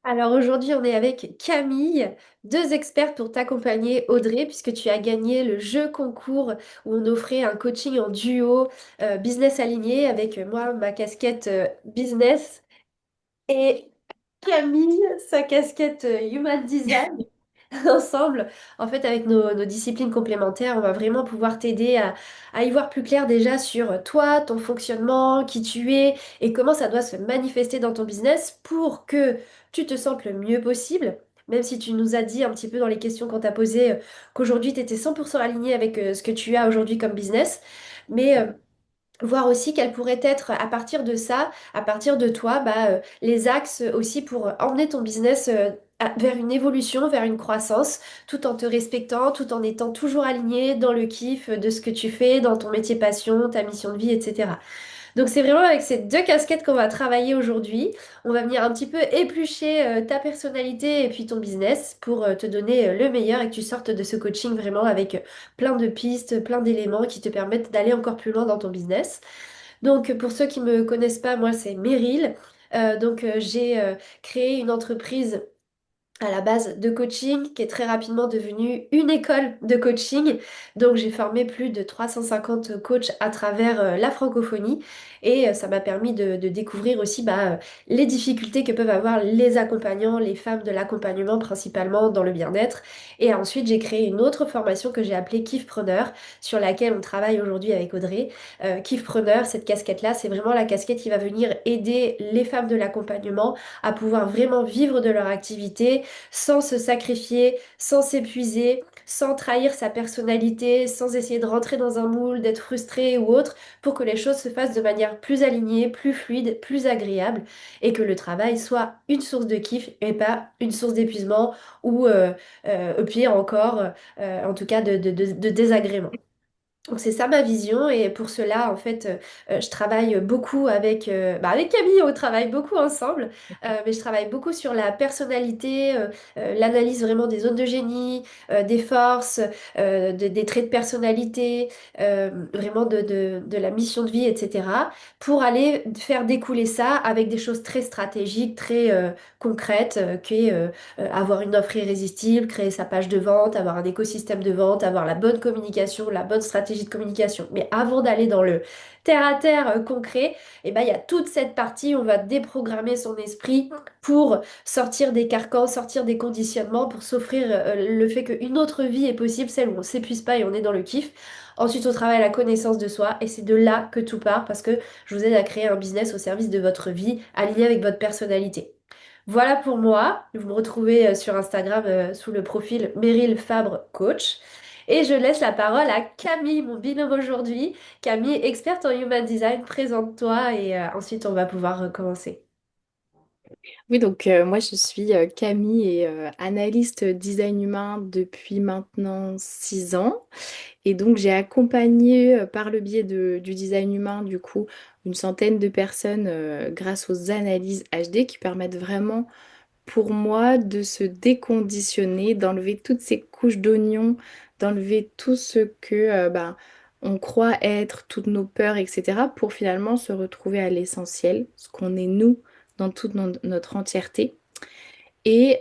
Alors aujourd'hui, on est avec Camille, deux experts pour t'accompagner, Audrey, puisque tu as gagné le jeu concours où on offrait un coaching en duo business aligné avec moi, ma casquette business et Camille, sa casquette human design. Ensemble, en fait, avec nos disciplines complémentaires, on va vraiment pouvoir t'aider à y voir plus clair déjà sur toi, ton fonctionnement, qui tu es et comment ça doit se manifester dans ton business pour que tu te sentes le mieux possible. Même si tu nous as dit un petit peu dans les questions qu'on t'a posées qu'aujourd'hui, tu étais 100% aligné avec ce que tu as aujourd'hui comme business. Mais voir aussi quels pourraient être à partir de ça, à partir de toi, les axes aussi pour emmener ton business vers une évolution, vers une croissance, tout en te respectant, tout en étant toujours aligné dans le kiff de ce que tu fais, dans ton métier passion, ta mission de vie, etc. Donc c'est vraiment avec ces deux casquettes qu'on va travailler aujourd'hui. On va venir un petit peu éplucher ta personnalité et puis ton business pour te donner le meilleur et que tu sortes de ce coaching vraiment avec plein de pistes, plein d'éléments qui te permettent d'aller encore plus loin dans ton business. Donc pour ceux qui me connaissent pas, moi c'est Meryl. J'ai créé une entreprise à la base de coaching, qui est très rapidement devenue une école de coaching. Donc j'ai formé plus de 350 coachs à travers la francophonie et ça m'a permis de découvrir aussi les difficultés que peuvent avoir les accompagnants, les femmes de l'accompagnement principalement dans le bien-être. Et ensuite j'ai créé une autre formation que j'ai appelée Kiffpreneur, sur laquelle on travaille aujourd'hui avec Audrey. Kiffpreneur, cette casquette-là, c'est vraiment la casquette qui va venir aider les femmes de l'accompagnement à pouvoir vraiment vivre de leur activité sans se sacrifier, sans s'épuiser, sans trahir sa personnalité, sans essayer de rentrer dans un moule, d'être frustré ou autre, pour que les choses se fassent de manière plus alignée, plus fluide, plus agréable, et que le travail soit une source de kiff et pas une source d'épuisement ou, pire encore, en tout cas de désagrément. Donc c'est ça ma vision et pour cela en fait je travaille beaucoup avec Camille, on travaille beaucoup ensemble. Mais je travaille beaucoup sur la personnalité, l'analyse vraiment des zones de génie, des forces, des traits de personnalité, vraiment de la mission de vie, etc. pour aller faire découler ça avec des choses très stratégiques, très concrètes, qui est avoir une offre irrésistible, créer sa page de vente, avoir un écosystème de vente, avoir la bonne communication, la bonne stratégie de communication. Mais avant d'aller dans le terre-à-terre concret, il y a toute cette partie, on va déprogrammer son esprit pour sortir des carcans, sortir des conditionnements, pour s'offrir le fait qu'une autre vie est possible, celle où on s'épuise pas et on est dans le kiff. Ensuite, on travaille à la connaissance de soi et c'est de là que tout part parce que je vous aide à créer un business au service de votre vie, aligné avec votre personnalité. Voilà pour moi. Vous me retrouvez sur Instagram sous le profil Meryl Fabre Coach. Et je laisse la parole à Camille, mon binôme aujourd'hui. Camille, experte en Human Design, présente-toi et ensuite on va pouvoir commencer. Oui, donc moi je suis Camille et analyste design humain depuis maintenant 6 ans. Et donc j'ai accompagné par le biais du design humain du coup une centaine de personnes grâce aux analyses HD qui permettent vraiment pour moi de se déconditionner, d'enlever toutes ces couches d'oignons, d'enlever tout ce que on croit être, toutes nos peurs, etc. pour finalement se retrouver à l'essentiel, ce qu'on est nous dans toute notre entièreté. Et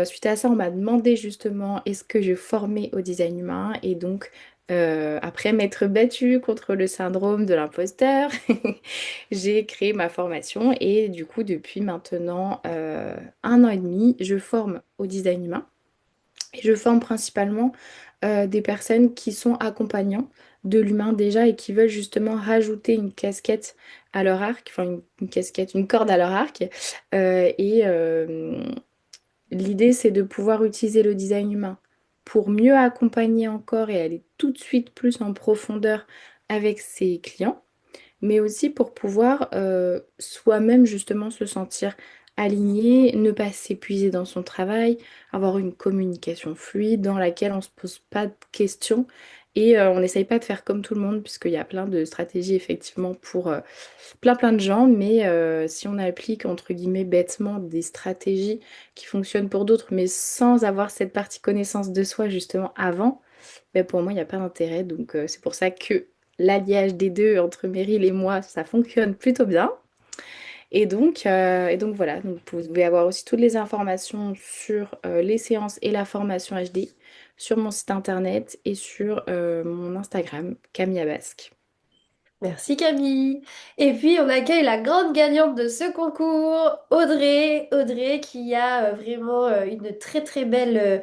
suite à ça, on m'a demandé justement est-ce que je formais au design humain et donc après m'être battue contre le syndrome de l'imposteur, j'ai créé ma formation et du coup depuis maintenant 1 an et demi, je forme au design humain et je forme principalement des personnes qui sont accompagnants de l'humain déjà et qui veulent justement rajouter une casquette à leur arc, enfin une casquette, une corde à leur arc. L'idée, c'est de pouvoir utiliser le design humain pour mieux accompagner encore et aller tout de suite plus en profondeur avec ses clients, mais aussi pour pouvoir soi-même justement se sentir aligné, ne pas s'épuiser dans son travail, avoir une communication fluide dans laquelle on ne se pose pas de questions et on n'essaye pas de faire comme tout le monde puisqu'il y a plein de stratégies effectivement pour plein de gens, mais si on applique entre guillemets bêtement des stratégies qui fonctionnent pour d'autres, mais sans avoir cette partie connaissance de soi justement avant, ben pour moi il n'y a pas d'intérêt. Donc c'est pour ça que l'alliage des deux entre Meryl et moi, ça fonctionne plutôt bien. Et donc voilà, donc vous pouvez avoir aussi toutes les informations sur les séances et la formation HD sur mon site internet et sur mon Instagram, Camilla Basque. Merci Camille. Et puis on accueille la grande gagnante de ce concours, Audrey. Audrey qui a vraiment une très très belle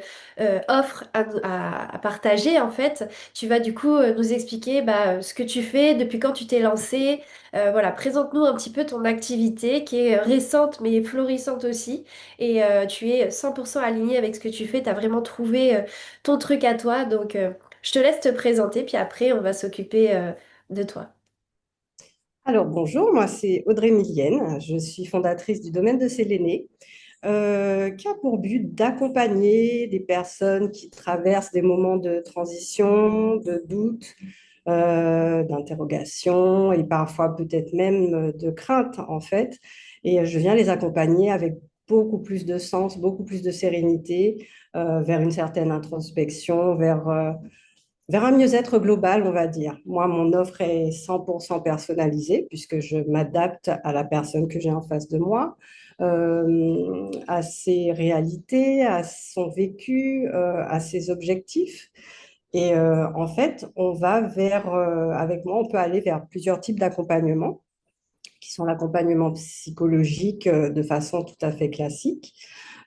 offre à partager en fait. Tu vas du coup nous expliquer ce que tu fais, depuis quand tu t'es lancée. Voilà, présente-nous un petit peu ton activité qui est récente mais florissante aussi. Et tu es 100% alignée avec ce que tu fais. Tu as vraiment trouvé ton truc à toi. Donc je te laisse te présenter puis après on va s'occuper de toi. Alors bonjour, moi c'est Audrey Millienne, je suis fondatrice du domaine de Séléné, qui a pour but d'accompagner des personnes qui traversent des moments de transition, de doute, d'interrogation et parfois peut-être même de crainte en fait. Et je viens les accompagner avec beaucoup plus de sens, beaucoup plus de sérénité, vers une certaine introspection, vers un mieux-être global, on va dire. Moi, mon offre est 100% personnalisée puisque je m'adapte à la personne que j'ai en face de moi, à ses réalités, à son vécu, à ses objectifs. Et en fait, avec moi, on peut aller vers plusieurs types d'accompagnement, qui sont l'accompagnement psychologique de façon tout à fait classique,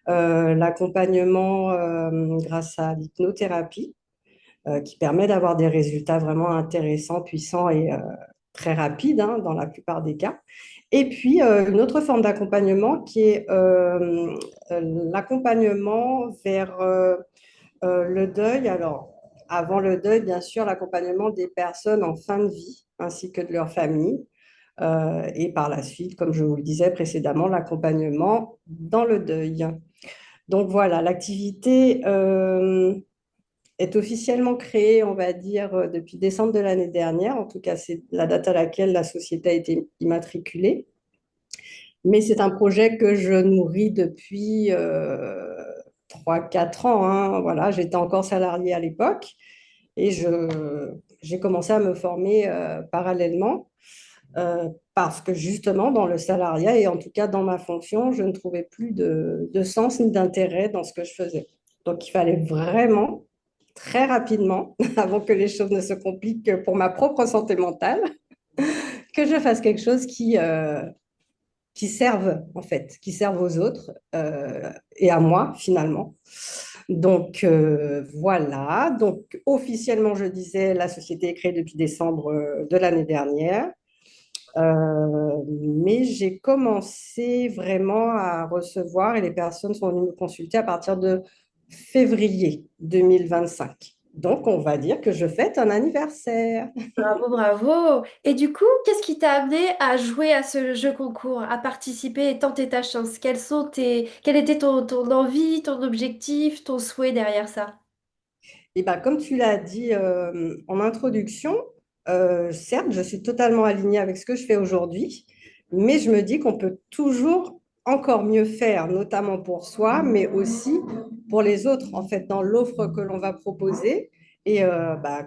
l'accompagnement grâce à l'hypnothérapie, qui permet d'avoir des résultats vraiment intéressants, puissants et très rapides dans la plupart des cas. Et puis, une autre forme d'accompagnement qui est l'accompagnement vers le deuil. Alors, avant le deuil, bien sûr, l'accompagnement des personnes en fin de vie ainsi que de leur famille. Et par la suite, comme je vous le disais précédemment, l'accompagnement dans le deuil. Donc voilà, l'activité est officiellement créée, on va dire, depuis décembre de l'année dernière. En tout cas, c'est la date à laquelle la société a été immatriculée. Mais c'est un projet que je nourris depuis 3-4 ans, hein. Voilà, j'étais encore salariée à l'époque et j'ai commencé à me former parallèlement, parce que justement, dans le salariat et en tout cas dans ma fonction, je ne trouvais plus de sens ni d'intérêt dans ce que je faisais. Donc, il fallait vraiment très rapidement, avant que les choses ne se compliquent pour ma propre santé mentale, que je fasse quelque chose qui serve, en fait, qui serve aux autres et à moi, finalement. Donc, voilà. Donc, officiellement, je disais, la société est créée depuis décembre de l'année dernière. Mais j'ai commencé vraiment à recevoir et les personnes sont venues me consulter à partir de février 2025. Donc, on va dire que je fête un anniversaire. Bravo, bravo. Et du coup, qu'est-ce qui t'a amené à jouer à ce jeu concours, à participer et tenter ta chance? Quelle était ton envie, ton objectif, ton souhait derrière ça? Et ben, comme tu l'as dit en introduction, certes, je suis totalement alignée avec ce que je fais aujourd'hui, mais je me dis qu'on peut toujours encore mieux faire, notamment pour soi, mais aussi pour les autres, en fait, dans l'offre que l'on va proposer et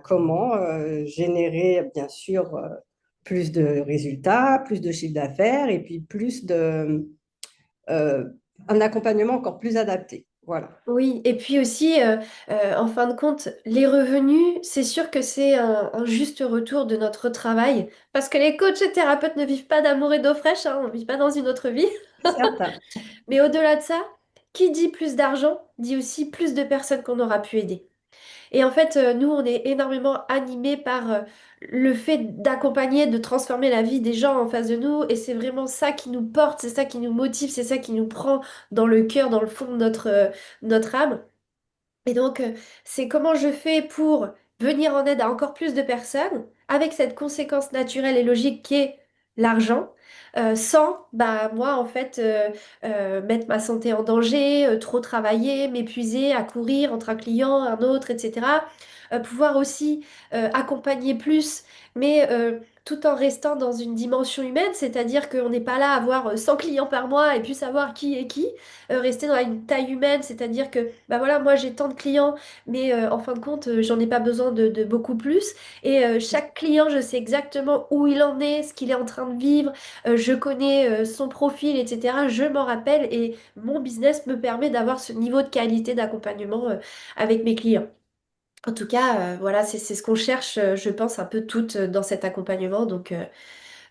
comment générer, bien sûr, plus de résultats, plus de chiffre d'affaires et puis euh, un accompagnement encore plus adapté. Voilà. Oui, et puis aussi, en fin de compte, les revenus, c'est sûr que c'est un juste retour de notre travail, parce que les coachs et thérapeutes ne vivent pas d'amour et d'eau fraîche, hein, on ne vit pas dans une autre vie. Certes. Mais au-delà de ça, qui dit plus d'argent, dit aussi plus de personnes qu'on aura pu aider. Et en fait, nous, on est énormément animés par le fait d'accompagner, de transformer la vie des gens en face de nous. Et c'est vraiment ça qui nous porte, c'est ça qui nous motive, c'est ça qui nous prend dans le cœur, dans le fond de notre âme. Et donc, c'est comment je fais pour venir en aide à encore plus de personnes avec cette conséquence naturelle et logique qui est l'argent, sans, moi, en fait, mettre ma santé en danger, trop travailler, m'épuiser, à courir entre un client, un autre, etc. Pouvoir aussi accompagner plus, mais tout en restant dans une dimension humaine, c'est-à-dire qu'on n'est pas là à avoir 100 clients par mois et puis savoir qui est qui. Rester dans une taille humaine, c'est-à-dire que, bah voilà, moi j'ai tant de clients, mais en fin de compte, j'en ai pas besoin de beaucoup plus. Et chaque client, je sais exactement où il en est, ce qu'il est en train de vivre, je connais son profil, etc. Je m'en rappelle et mon business me permet d'avoir ce niveau de qualité d'accompagnement avec mes clients. En tout cas, voilà, c'est ce qu'on cherche, je pense, un peu toutes dans cet accompagnement. Donc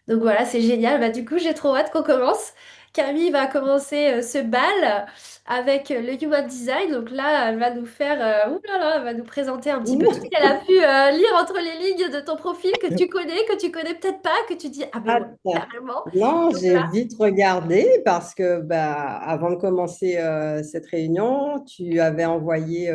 voilà, c'est génial. Bah, du coup, j'ai trop hâte qu'on commence. Camille va commencer ce bal avec le Human Design. Donc là, elle va nous faire, ouh là là, elle va nous présenter un petit peu tout ce qu'elle a pu lire entre les lignes de ton profil que tu connais peut-être pas, que tu dis, ah ben ouais, Attends. carrément. Non, Donc j'ai là, vite regardé parce que bah, avant de commencer cette réunion, tu avais envoyé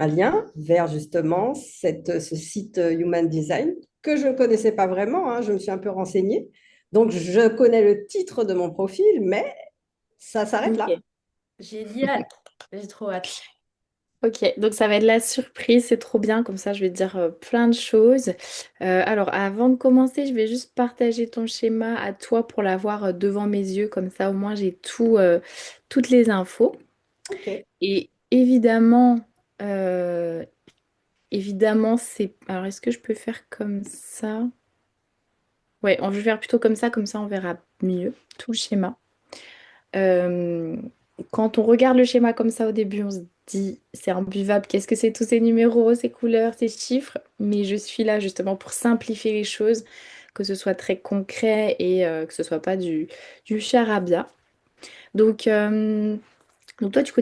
un lien vers justement ce site Human Design que je ne connaissais pas vraiment, hein, je me suis un peu renseignée. Donc, je connais le titre de mon profil, mais ça s'arrête là. Ok. génial. J'ai trop hâte. Ok, donc ça va être la surprise, c'est trop bien, comme ça je vais te dire plein de choses. Alors avant de commencer, je vais juste partager ton schéma à toi pour l'avoir devant mes yeux, comme ça au moins j'ai toutes les infos. Ok. Et évidemment, évidemment c'est... Alors est-ce que je peux faire comme ça? Ouais, je vais faire plutôt comme ça on verra mieux tout le schéma. Euh, Quand on regarde le schéma comme ça au début, on se dit c'est imbuvable, qu'est-ce que c'est tous ces numéros, ces couleurs, ces chiffres? Mais je suis là justement pour simplifier les choses, que ce soit très concret et que ce soit pas du charabia. Donc, donc toi, tu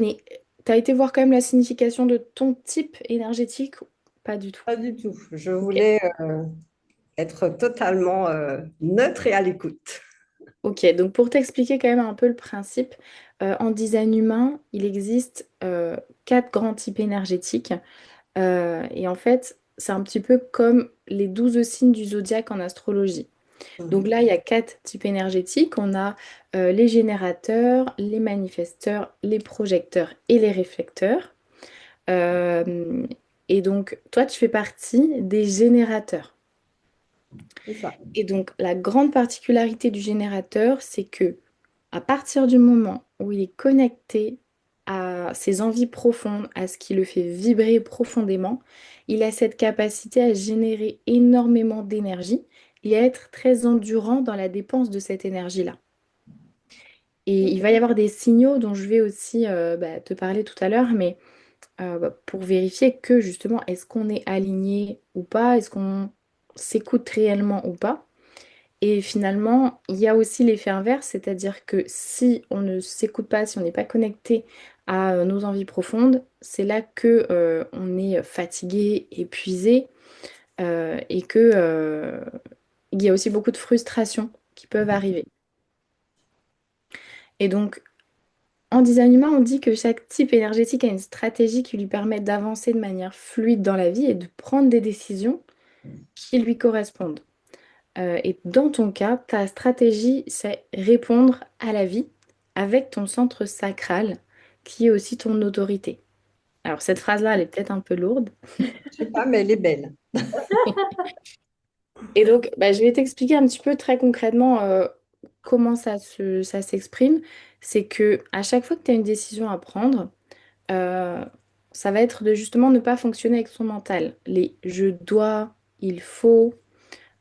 as été voir quand même la signification de ton type énergétique? Pas du tout. Pas du tout. Je Ok. voulais être totalement neutre et à l'écoute. Ok, donc pour t'expliquer quand même un peu le principe, en design humain, il existe quatre grands types énergétiques. Et en fait, c'est un petit peu comme les 12 signes du zodiaque en astrologie. Donc Mhm. là, il y a quatre types énergétiques. On a les générateurs, les manifesteurs, les projecteurs et les réflecteurs. Euh, et donc, toi, tu fais partie des générateurs. C'est ça. Et donc, la grande particularité du générateur, c'est que à partir du moment où il est connecté à ses envies profondes, à ce qui le fait vibrer profondément, il a cette capacité à générer énormément d'énergie et à être très endurant dans la dépense de cette énergie-là. Et il va y avoir des signaux dont je vais aussi te parler tout à l'heure, mais pour vérifier que justement, est-ce qu'on est aligné ou pas, est-ce qu'on s'écoute réellement ou pas. Et finalement, il y a aussi l'effet inverse, c'est-à-dire que si on ne s'écoute pas, si on n'est pas connecté à nos envies profondes, c'est là que on est fatigué, épuisé et que il y a aussi beaucoup de frustrations qui peuvent arriver. Et donc, en design humain, on dit que chaque type énergétique a une stratégie qui lui permet d'avancer de manière fluide dans la vie et de prendre des décisions qui lui correspondent. Et dans ton cas, ta stratégie, c'est répondre à la vie avec ton centre sacral, qui est aussi ton autorité. Alors cette phrase-là, elle est peut-être un peu lourde. Je sais pas, mais elle est belle. Et donc, je vais t'expliquer un petit peu très concrètement comment ça s'exprime. C'est que à chaque fois que tu as une décision à prendre, euh, ça va être de justement ne pas fonctionner avec son mental. Les je dois, il faut,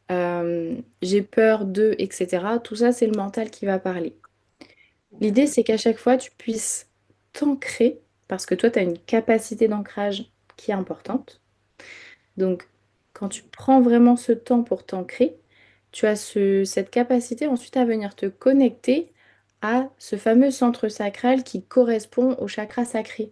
j'ai peur de, etc. Tout ça, c'est le mental qui va parler. L'idée, c'est qu'à chaque fois, tu puisses t'ancrer, parce que toi, tu as une capacité d'ancrage qui est importante. Donc, quand tu prends vraiment ce temps pour t'ancrer, tu as cette capacité ensuite à venir te connecter à ce fameux centre sacral qui correspond au chakra sacré.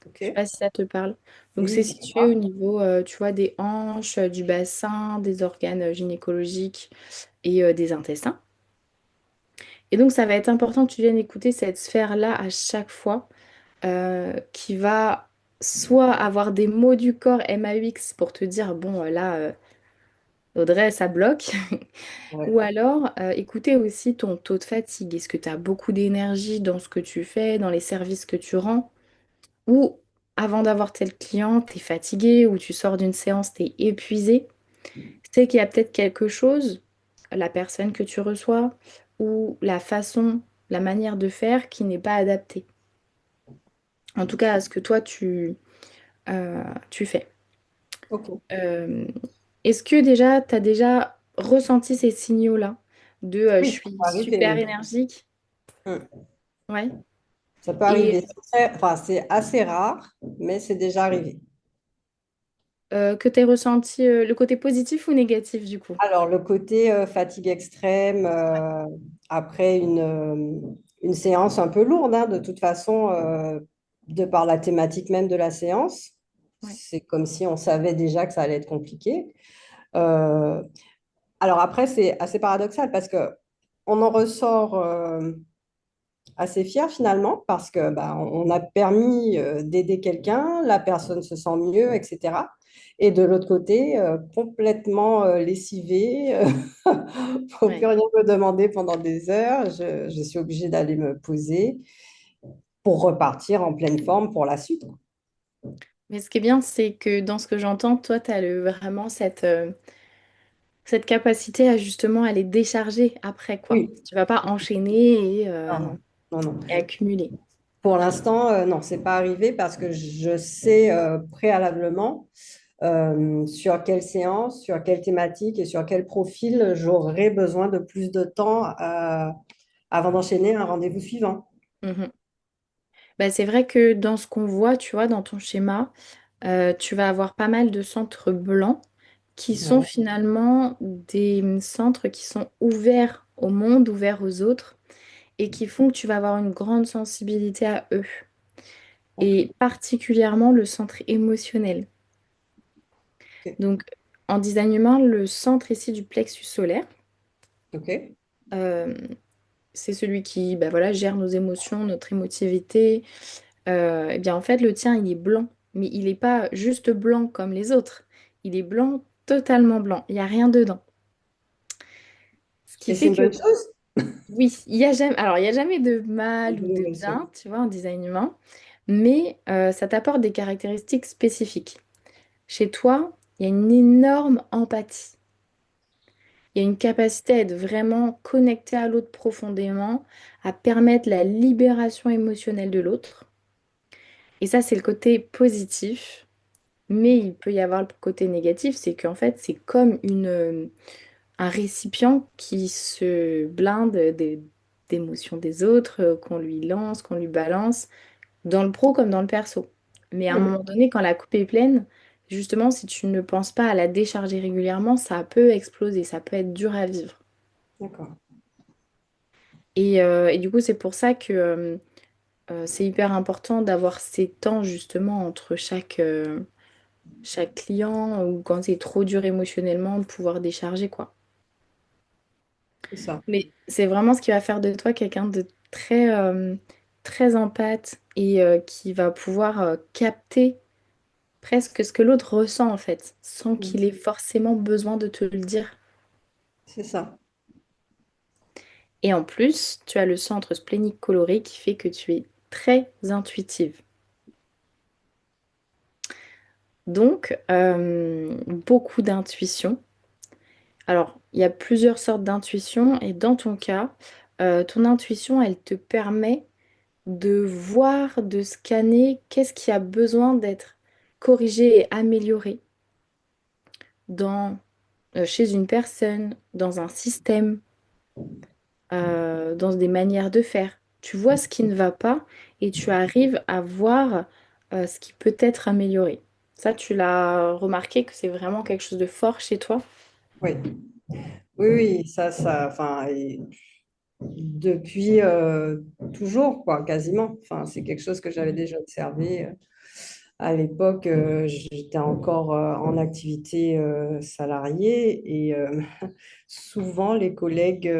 Ok. Je sais pas si ça te parle. Donc, c'est Oui, ça situé au va. niveau, tu vois, des hanches, du bassin, des organes gynécologiques et des intestins. Et donc, ça va être important que tu viennes écouter cette sphère-là à chaque fois, qui va soit avoir des mots du corps MAUX pour te dire, bon, là, Audrey, ça bloque. Ouais. Ou alors, écouter aussi ton taux de fatigue. Est-ce que tu as beaucoup d'énergie dans ce que tu fais, dans les services que tu rends? Ou avant d'avoir tel client, tu es fatigué, ou tu sors d'une séance, tu es épuisé. c'est qu'il y a peut-être quelque chose, la personne que tu reçois, ou la façon, la manière de faire qui n'est pas adaptée. En tout cas, à ce que toi, tu fais. Ok. Euh, Est-ce que déjà, tu as déjà ressenti ces signaux-là de je Oui, ça suis peut arriver, super oui. énergique? Mm. Ouais. Ça peut Et arriver. Enfin, c'est assez rare, mais c'est déjà arrivé. que tu aies ressenti le côté positif ou négatif du coup? Alors, le côté fatigue extrême, après une séance un peu lourde, hein, de toute façon, de par la thématique même de la séance, Ouais. c'est comme si on savait déjà que ça allait être compliqué. Euh, alors après, c'est assez paradoxal parce que on en ressort assez fier finalement parce que bah, on a permis d'aider quelqu'un, la personne se sent mieux, etc. Et de l'autre côté, complètement lessivé, faut plus Ouais. rien me demander pendant des heures. Je suis obligée d'aller me poser pour repartir en pleine forme pour la suite. Mais ce qui est bien, c'est que dans ce que j'entends, toi, tu as vraiment cette capacité à justement aller décharger après, quoi. Oui, Tu vas pas enchaîner non, non, non, non. et accumuler. Pour l'instant, non, c'est pas arrivé parce que je sais préalablement sur quelle séance, sur quelle thématique et sur quel profil j'aurai besoin de plus de temps avant d'enchaîner un rendez-vous suivant. Mhm. Bah, c'est vrai que dans ce qu'on voit, tu vois, dans ton schéma, tu vas avoir pas mal de centres blancs qui sont Ouais, finalement des centres qui sont ouverts au monde, ouverts aux autres, et qui font que tu vas avoir une grande sensibilité à eux, ok, et particulièrement le centre émotionnel. ok, Donc, en design humain, le centre ici du plexus solaire, ok. euh, c'est celui qui bah, voilà, gère nos émotions, notre émotivité. Eh bien, en fait, le tien, il est blanc, mais il n'est pas juste blanc comme les autres. Il est blanc, totalement blanc. Il n'y a rien dedans. Ce qui Et c'est fait une que, bonne chose? oui, il y a jamais, alors, il n'y a jamais de Une mal ou de mauvaise chose. bien, tu vois, en design humain, mais ça t'apporte des caractéristiques spécifiques. Chez toi, il y a une énorme empathie. Il y a une capacité à être vraiment connecté à l'autre profondément, à permettre la libération émotionnelle de l'autre. Et ça, c'est le côté positif. Mais il peut y avoir le côté négatif, c'est qu'en fait, c'est comme un récipient qui se blinde d'émotions des autres, qu'on lui lance, qu'on lui balance, dans le pro comme dans le perso. Mais à un Hmm, moment donné, quand la coupe est pleine, justement, si tu ne penses pas à la décharger régulièrement, ça peut exploser, ça peut être dur à vivre. d'accord, Et du coup, c'est pour ça que c'est hyper important d'avoir ces temps justement entre chaque client ou quand c'est trop dur émotionnellement, de pouvoir décharger, quoi. c'est ça. Mais c'est vraiment ce qui va faire de toi quelqu'un de très empathe et qui va pouvoir capter presque ce que l'autre ressent en fait, sans Hmm, qu'il ait forcément besoin de te le dire. c'est ça, Et en plus, tu as le centre splénique coloré qui fait que tu es très intuitive. Donc, beaucoup d'intuition. Alors, il y a plusieurs sortes d'intuition et dans ton cas, ton intuition, elle te permet de voir, de scanner qu'est-ce qui a besoin d'être corrigé et amélioré chez une personne, dans un système, dans des manières de faire. Tu vois ce qui ne va pas et tu arrives à voir ce qui peut être amélioré. Ça, tu l'as remarqué que c'est vraiment quelque chose de fort chez toi? oui. Oui, oui, enfin, et depuis toujours, quoi, quasiment. Enfin, c'est quelque chose que j'avais déjà observé. À l'époque, j'étais encore en activité salariée et souvent les collègues,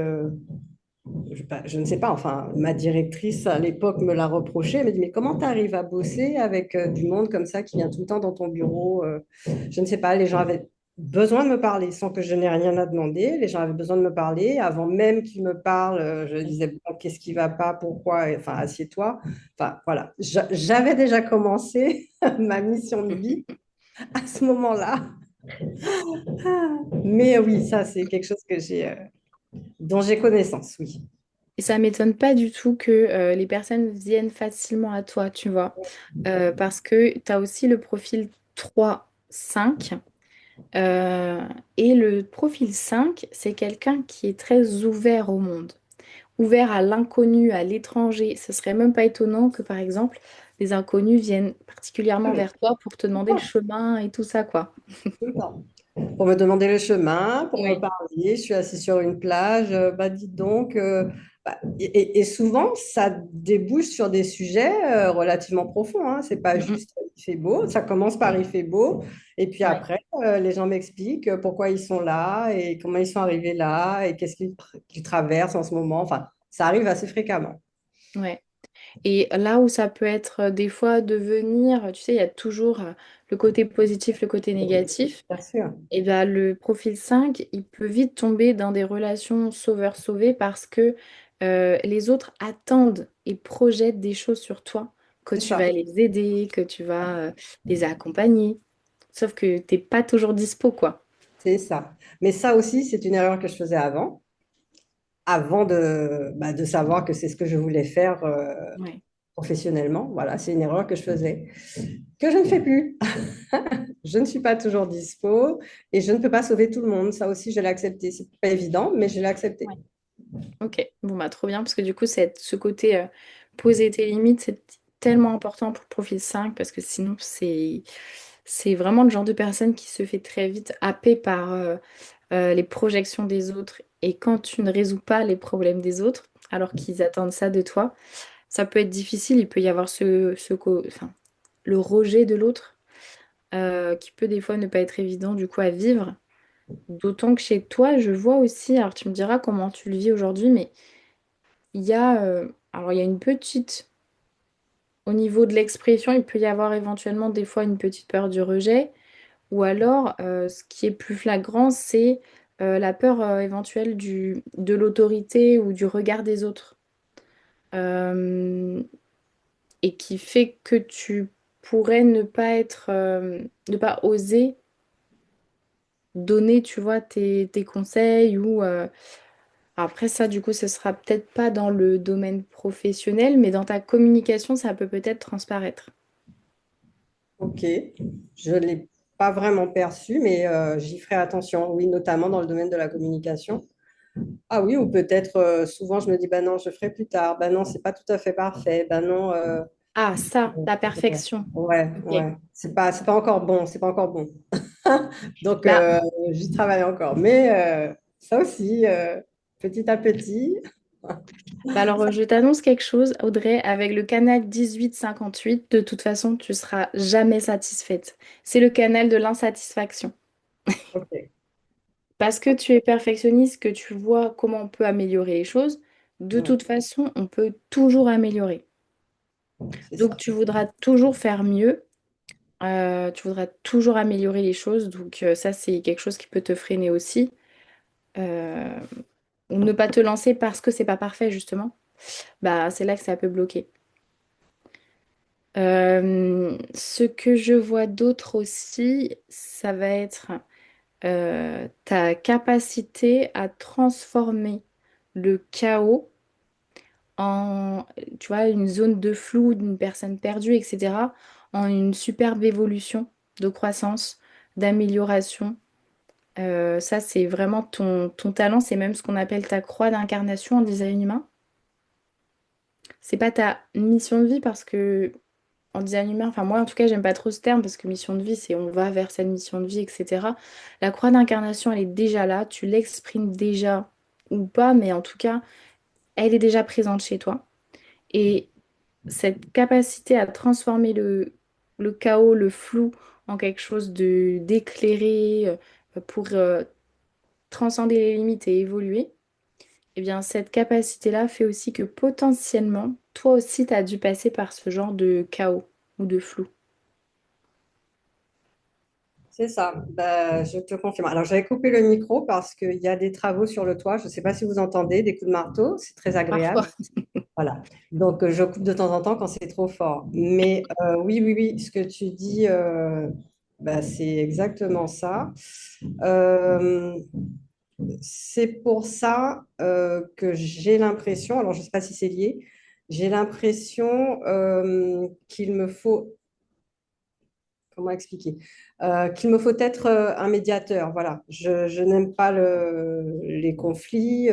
je ne sais pas, enfin, ma directrice à l'époque me l'a reproché. Elle me dit, mais comment tu arrives à bosser avec du monde comme ça qui vient tout le temps dans ton bureau? Je ne sais pas, les gens avaient besoin de me parler sans que je n'ai rien à demander. Les gens avaient besoin de me parler. Avant même qu'ils me parlent, je disais, bon, qu'est-ce qui va pas? Pourquoi? Enfin, assieds-toi. Enfin, voilà. J'avais déjà commencé ma mission de vie à ce moment-là. Mais oui, ça, c'est quelque chose dont j'ai connaissance, oui. Et ça m'étonne pas du tout que les personnes viennent facilement à toi, tu vois. Parce que tu as aussi le profil 3-5. euh, et le profil 5, c'est quelqu'un qui est très ouvert au monde, ouvert à l'inconnu, à l'étranger. Ce serait même pas étonnant que, par exemple, des inconnus viennent particulièrement Oui, vers toi pour te demander le chemin et tout ça, quoi. tout le temps. Pour me demander le chemin, pour me Oui. parler. Je suis assise sur une plage, bah dites donc. Et souvent, ça débouche sur des sujets relativement profonds. Hein. C'est pas Mm, juste il fait beau. Ça commence par il fait beau. Et puis ouais. après, les gens m'expliquent pourquoi ils sont là et comment ils sont arrivés là et qu'est-ce qu'ils traversent en ce moment. Enfin, ça arrive assez fréquemment. Ouais. Et là où ça peut être des fois devenir, tu sais, il y a toujours le côté positif, le côté négatif. Bien sûr. Et bien, le profil 5 il peut vite tomber dans des relations sauveur-sauvé parce que les autres attendent et projettent des choses sur toi, que C'est tu ça. vas les aider, que tu vas les accompagner. Sauf que t'es pas toujours dispo, quoi. C'est ça. Mais ça aussi, c'est une erreur que je faisais avant de savoir que c'est ce que je voulais faire Ouais. professionnellement. Voilà, c'est une erreur que je faisais, que je ne fais plus. Je ne suis pas toujours dispo et je ne peux pas sauver tout le monde. Ça aussi, je l'ai accepté. C'est pas évident, mais je l'ai accepté. Ouais. Ok, bon bah trop bien parce que du coup ce côté poser tes limites c'est tellement important pour le profil 5 parce que sinon c'est vraiment le genre de personne qui se fait très vite happer par les projections des autres et quand tu ne résous pas les problèmes des autres alors qu'ils attendent ça de toi, ça peut être difficile, il peut y avoir enfin, le rejet de l'autre qui peut des fois ne pas être évident du coup à vivre. D'autant que chez toi, je vois aussi, alors tu me diras comment tu le vis aujourd'hui, mais alors il y a une petite, au niveau de l'expression, il peut y avoir éventuellement des fois une petite peur du rejet, ou alors ce qui est plus flagrant, c'est la peur éventuelle de l'autorité ou du regard des autres, Euh, et qui fait que tu pourrais ne pas oser donner, tu vois, tes conseils ou après ça, du coup, ce sera peut-être pas dans le domaine professionnel, mais dans ta communication, ça peut peut-être transparaître. Ok, je ne l'ai pas vraiment perçu, mais j'y ferai attention. Oui, notamment dans le domaine de la communication. Ah oui, ou peut-être souvent je me dis, bah non, je ferai plus tard. Bah non, c'est pas tout à fait parfait. Bah non, Ah, ça, la ouais, perfection. ouais, Ok. ouais. C'est pas encore bon, c'est pas encore bon. Donc, Bah, j'y travaille encore. Mais ça aussi, petit à petit. alors, je t'annonce quelque chose, Audrey, avec le canal 1858, de toute façon, tu seras jamais satisfaite. C'est le canal de l'insatisfaction. Ok, Parce que tu es perfectionniste, que tu vois comment on peut améliorer les choses, de ouais, toute façon, on peut toujours améliorer. c'est Donc, ça. tu voudras toujours faire mieux. Tu voudras toujours améliorer les choses, donc ça c'est quelque chose qui peut te freiner aussi. Euh, ou ne pas te lancer parce que c'est pas parfait justement, bah c'est là que ça peut bloquer. Ce que je vois d'autre aussi, ça va être ta capacité à transformer le chaos en, tu vois, une zone de flou d'une personne perdue, etc., en une superbe évolution de croissance, d'amélioration. Ça, c'est vraiment ton talent, c'est même ce qu'on appelle ta croix d'incarnation en design humain. C'est pas ta mission de vie parce que en design humain, enfin moi en tout cas, j'aime pas trop ce terme parce que mission de vie, c'est on va vers cette mission de vie, etc. La croix d'incarnation, elle est déjà là, tu l'exprimes déjà ou pas, mais en tout cas, elle est déjà présente chez toi. Et cette capacité à transformer le chaos, le flou en quelque chose de d'éclairé pour transcender les limites et évoluer. Eh bien, cette capacité-là fait aussi que potentiellement, toi aussi, tu as dû passer par ce genre de chaos ou de flou. C'est ça. Bah, je te confirme. Alors, j'avais coupé le micro parce qu'il y a des travaux sur le toit. Je ne sais pas si vous entendez des coups de marteau. C'est très agréable. Parfois. Voilà. Donc, je coupe de temps en temps quand c'est trop fort. Mais oui, oui, oui, ce que tu dis. bah, c'est exactement ça. Euh, c'est pour ça que j'ai l'impression, alors je ne sais pas si c'est lié, j'ai l'impression qu'il me faut, comment expliquer, qu'il me faut être un médiateur. Voilà, je n'aime pas les conflits,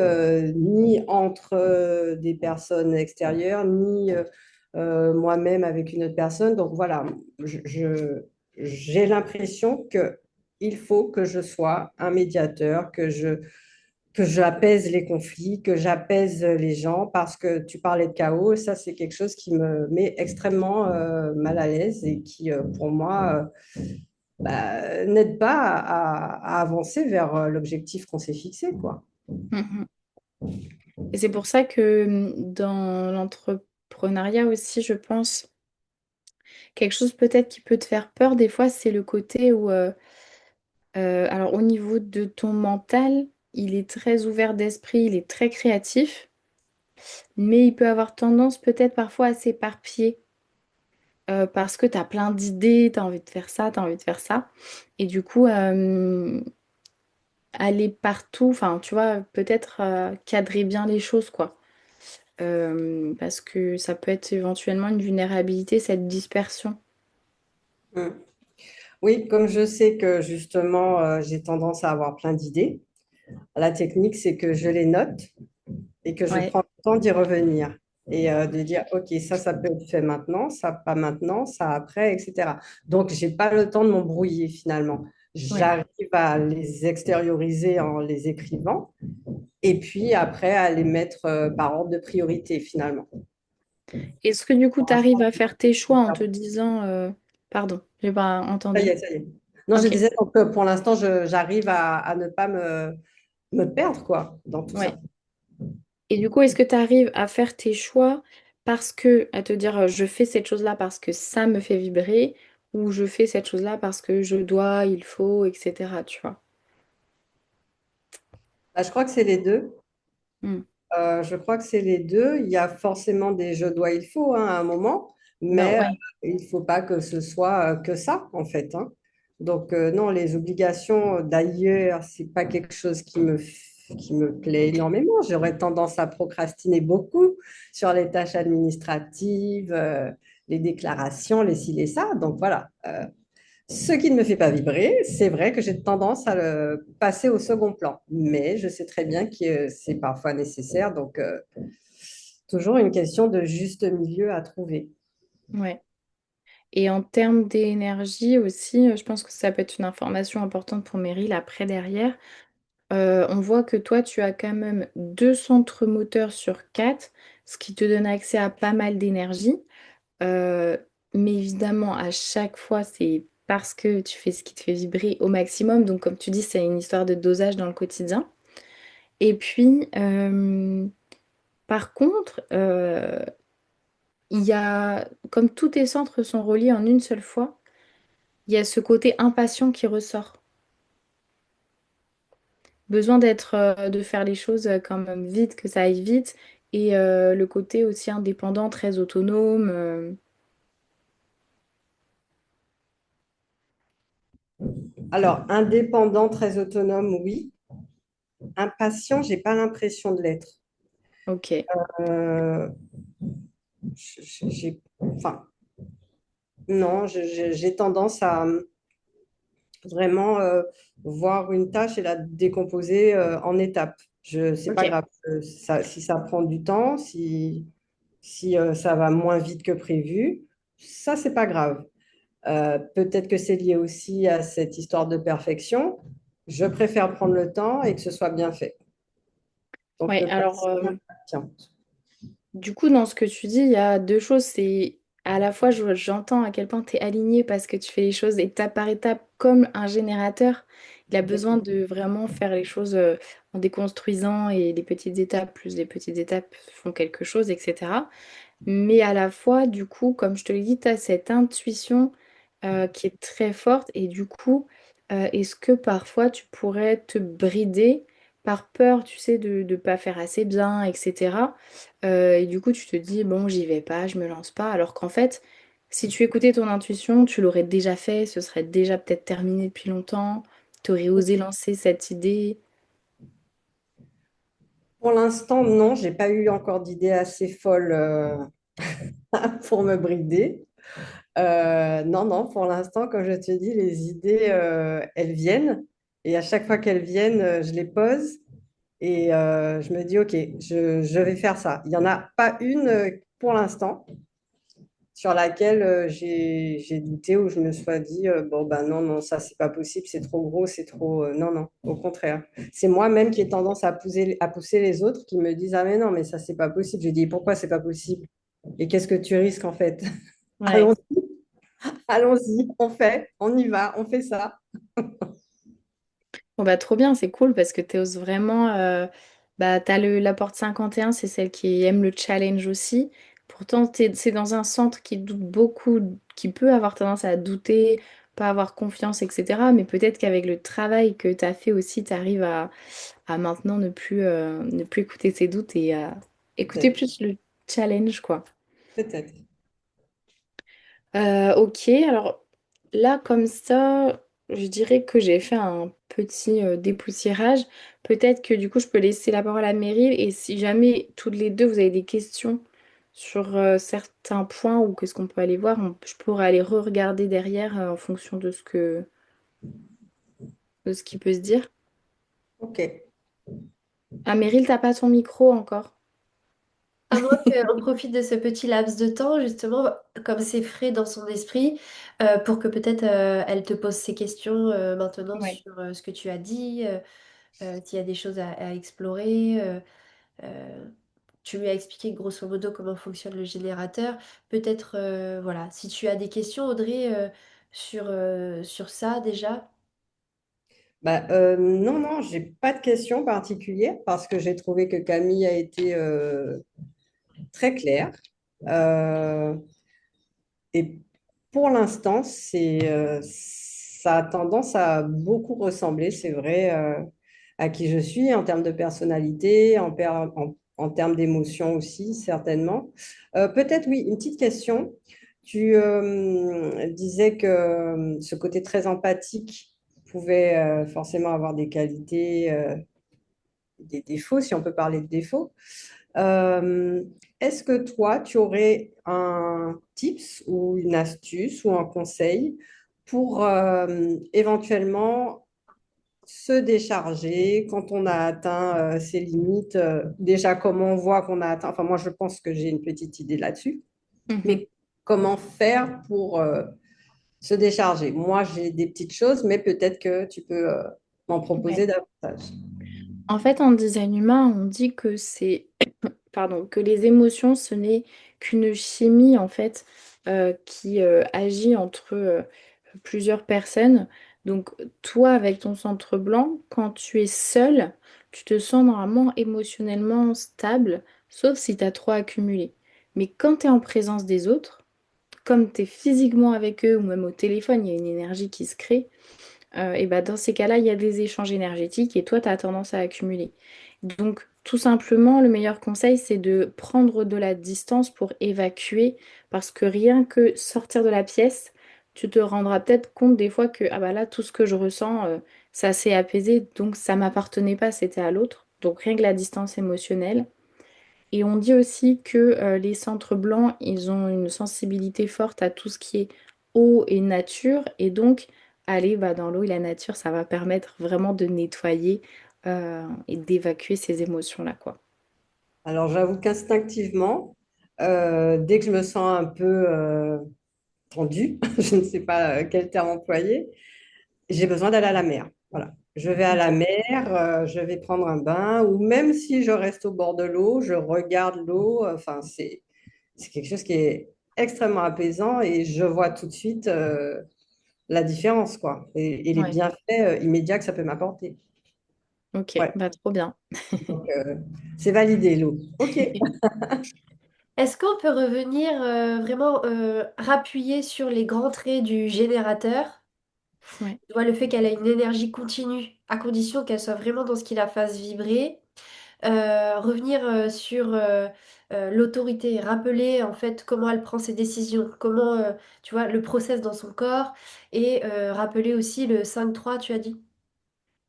ni entre des personnes extérieures, ni moi-même avec une autre personne. Donc voilà, j'ai l'impression que il faut que je sois un médiateur, que j'apaise les conflits, que j'apaise les gens, parce que tu parlais de chaos, ça c'est quelque chose qui me met extrêmement mal à l'aise et qui, pour moi, n'aide pas à avancer vers l'objectif qu'on s'est fixé, quoi. Mhm. Et c'est pour ça que dans l'entrepreneuriat aussi, je pense, quelque chose peut-être qui peut te faire peur des fois, c'est le côté où, alors au niveau de ton mental, il est très ouvert d'esprit, il est très créatif, mais il peut avoir tendance peut-être parfois à s'éparpiller parce que tu as plein d'idées, tu as envie de faire ça, tu as envie de faire ça. Et du coup, aller partout, enfin, tu vois, peut-être cadrer bien les choses, quoi. Parce que ça peut être éventuellement une vulnérabilité, cette dispersion. Mm. Oui, comme je sais que justement, j'ai tendance à avoir plein d'idées, la technique, c'est que je les note et que je Ouais, prends le temps d'y revenir et de dire, OK, ça peut être fait maintenant, ça pas maintenant, ça après, etc. Donc, j'ai pas le temps de m'embrouiller finalement. ouais. J'arrive à les extérioriser en les écrivant et puis après à les mettre par ordre de priorité finalement. Est-ce que du coup, Pour tu arrives l'instant, à faire tes choix en te disant... Pardon, j'ai pas ça y entendu. est, ça y est. Non, je Ok, disais donc pour l'instant, j'arrive à ne pas me perdre quoi dans tout ouais. ça. Et du coup, est-ce que tu arrives à faire tes choix parce que, à te dire, je fais cette chose-là parce que ça me fait vibrer, ou je fais cette chose-là parce que je dois, il faut, etc. Tu vois? Bah, je crois que c'est les deux. Hmm. Je crois que c'est les deux. Il y a forcément des je dois, il faut hein, à un moment, Ben mais ouais, il ne faut pas que ce soit que ça, en fait. Hein. Donc, non, les obligations d'ailleurs, c'est pas quelque chose qui me plaît énormément. J'aurais tendance à procrastiner beaucoup sur les tâches administratives, les déclarations, les ci, les ça. Donc, voilà. Ce qui ne me fait pas vibrer, c'est vrai que j'ai tendance à le passer au second plan, mais je sais très bien que c'est parfois nécessaire, donc toujours une question de juste milieu à trouver. ouais. Et en termes d'énergie aussi, je pense que ça peut être une information importante pour Meryl après derrière. On voit que toi, tu as quand même deux centres moteurs sur quatre, ce qui te donne accès à pas mal d'énergie. Euh, mais évidemment, à chaque fois, c'est parce que tu fais ce qui te fait vibrer au maximum. Donc, comme tu dis, c'est une histoire de dosage dans le quotidien. Et puis, par contre, il y a, comme tous tes centres sont reliés en une seule fois, il y a ce côté impatient qui ressort. Besoin de faire les choses quand même vite, que ça aille vite. Et le côté aussi indépendant, très autonome. Alors, indépendant, très autonome, oui. Impatient, j'ai pas l'impression de l'être. Ok, Euh, enfin, non, j'ai tendance à vraiment voir une tâche et la décomposer en étapes. C'est pas ok. grave. Si ça prend du temps, si ça va moins vite que prévu, ça, c'est pas grave. Peut-être que c'est lié aussi à cette histoire de perfection. Je préfère prendre le temps et que ce soit bien fait. Donc, Ouais, ne pas être alors si impatiente. du coup, dans ce que tu dis, il y a deux choses. C'est à la fois, j'entends à quel point tu es aligné parce que tu fais les choses étape par étape comme un générateur. Il a besoin de vraiment faire les choses en déconstruisant et les petites étapes plus les petites étapes font quelque chose, etc. Mais à la fois, du coup, comme je te l'ai dit, tu as cette intuition qui est très forte. Et du coup, est-ce que parfois tu pourrais te brider par peur, tu sais, de ne pas faire assez bien, etc. Et du coup, tu te dis, bon, j'y vais pas, je me lance pas. Alors qu'en fait, Si tu écoutais ton intuition, tu l'aurais déjà fait, ce serait déjà peut-être terminé depuis longtemps, tu aurais osé lancer cette idée. Pour l'instant, non, j'ai pas eu encore d'idée assez folle pour me brider. Non, non, pour l'instant, comme je te dis, les idées, elles viennent. Et à chaque fois qu'elles viennent, je les pose et je me dis, OK, je vais faire ça. Il n'y en a pas une pour l'instant sur laquelle j'ai douté ou je me sois dit, bon, ben non, non, ça, c'est pas possible, c'est trop gros, c'est trop. Non, non, au contraire. C'est moi-même qui ai tendance à pousser les autres qui me disent, ah, mais non, mais ça, c'est pas possible. Je dis, pourquoi c'est pas possible? Et qu'est-ce que tu risques en fait? Ouais. Allons-y, allons-y, on fait, on y va, on fait ça. Bon bah trop bien, c'est cool parce que tu oses vraiment. Bah t'as la porte 51, c'est celle qui aime le challenge aussi. Pourtant, c'est dans un centre qui doute beaucoup, qui peut avoir tendance à douter, pas avoir confiance, etc. Mais peut-être qu'avec le travail que tu as fait aussi, tu arrives à maintenant ne plus écouter tes doutes et à écouter Peut-être, plus le challenge, quoi. peut-être. Ok, alors là, comme ça, je dirais que j'ai fait un petit dépoussiérage. Peut-être que du coup, je peux laisser la parole à Meryl et si jamais toutes les deux, vous avez des questions sur certains points ou qu'est-ce qu'on peut aller voir, je pourrais aller re-regarder derrière en fonction de ce qui peut se dire. Ok. Ah, Meryl, t'as pas ton micro encore? À moins qu'on profite de ce petit laps de temps, justement, comme c'est frais dans son esprit, pour que peut-être elle te pose ses questions maintenant Ouais. sur ce que tu as dit, s'il y a des choses à explorer. Euh, Tu lui as expliqué grosso modo comment fonctionne le générateur. Peut-être, voilà, si tu as des questions, Audrey, sur ça déjà. Bah, non, non, j'ai pas de questions particulières parce que j'ai trouvé que Camille a été très claire. Euh, et pour l'instant, ça a tendance à beaucoup ressembler, c'est vrai, à qui je suis en termes de personnalité, en termes d'émotion aussi, certainement. Peut-être, oui, une petite question. Tu disais que ce côté très empathique pouvait forcément avoir des qualités, des défauts, si on peut parler de défauts. Euh, Est-ce que toi, tu aurais un tips ou une astuce ou un conseil pour éventuellement se décharger quand on a atteint ses limites? Déjà, comment on voit qu'on a atteint? Enfin, moi, je pense que j'ai une petite idée là-dessus, Mhm. mais comment faire pour se décharger? Moi, j'ai des petites choses, mais peut-être que tu peux m'en Ouais. proposer davantage. En fait, en design humain, on dit que pardon, que les émotions, ce n'est qu'une chimie en fait qui agit entre plusieurs personnes. Donc, toi, avec ton centre blanc, quand tu es seul, tu te sens normalement émotionnellement stable, sauf si tu as trop accumulé. Mais quand tu es en présence des autres, comme tu es physiquement avec eux ou même au téléphone, il y a une énergie qui se crée. Et bah dans ces cas-là, il y a des échanges énergétiques et toi, tu as tendance à accumuler. Donc, tout simplement, le meilleur conseil, c'est de prendre de la distance pour évacuer, parce que rien que sortir de la pièce, tu te rendras peut-être compte des fois que, ah bah là, tout ce que je ressens, ça s'est apaisé, donc ça m'appartenait pas, c'était à l'autre. Donc, rien que la distance émotionnelle. Et on dit aussi que les centres blancs, ils ont une sensibilité forte à tout ce qui est eau et nature. Et donc, aller bah, dans l'eau et la nature, ça va permettre vraiment de nettoyer et d'évacuer ces émotions-là, quoi. Alors, j'avoue qu'instinctivement, dès que je me sens un peu tendue, je ne sais pas quel terme employer, j'ai besoin d'aller à la mer. Voilà. Je vais à la Ok. mer, je vais prendre un bain, ou même si je reste au bord de l'eau, je regarde l'eau. Enfin, c'est quelque chose qui est extrêmement apaisant et je vois tout de suite la différence, quoi, et les Ouais. bienfaits immédiats que ça peut m'apporter. Ok, Ouais, bah trop bien. donc c'est validé, l'eau. OK. Est-ce qu'on peut revenir vraiment rappuyer sur les grands traits du générateur? Ouais. Tu vois, le fait qu'elle a une énergie continue, à condition qu'elle soit vraiment dans ce qui la fasse vibrer. revenir sur l'autorité, rappeler en fait comment elle prend ses décisions, comment, tu vois, le process dans son corps, et rappeler aussi le 5-3, tu as dit?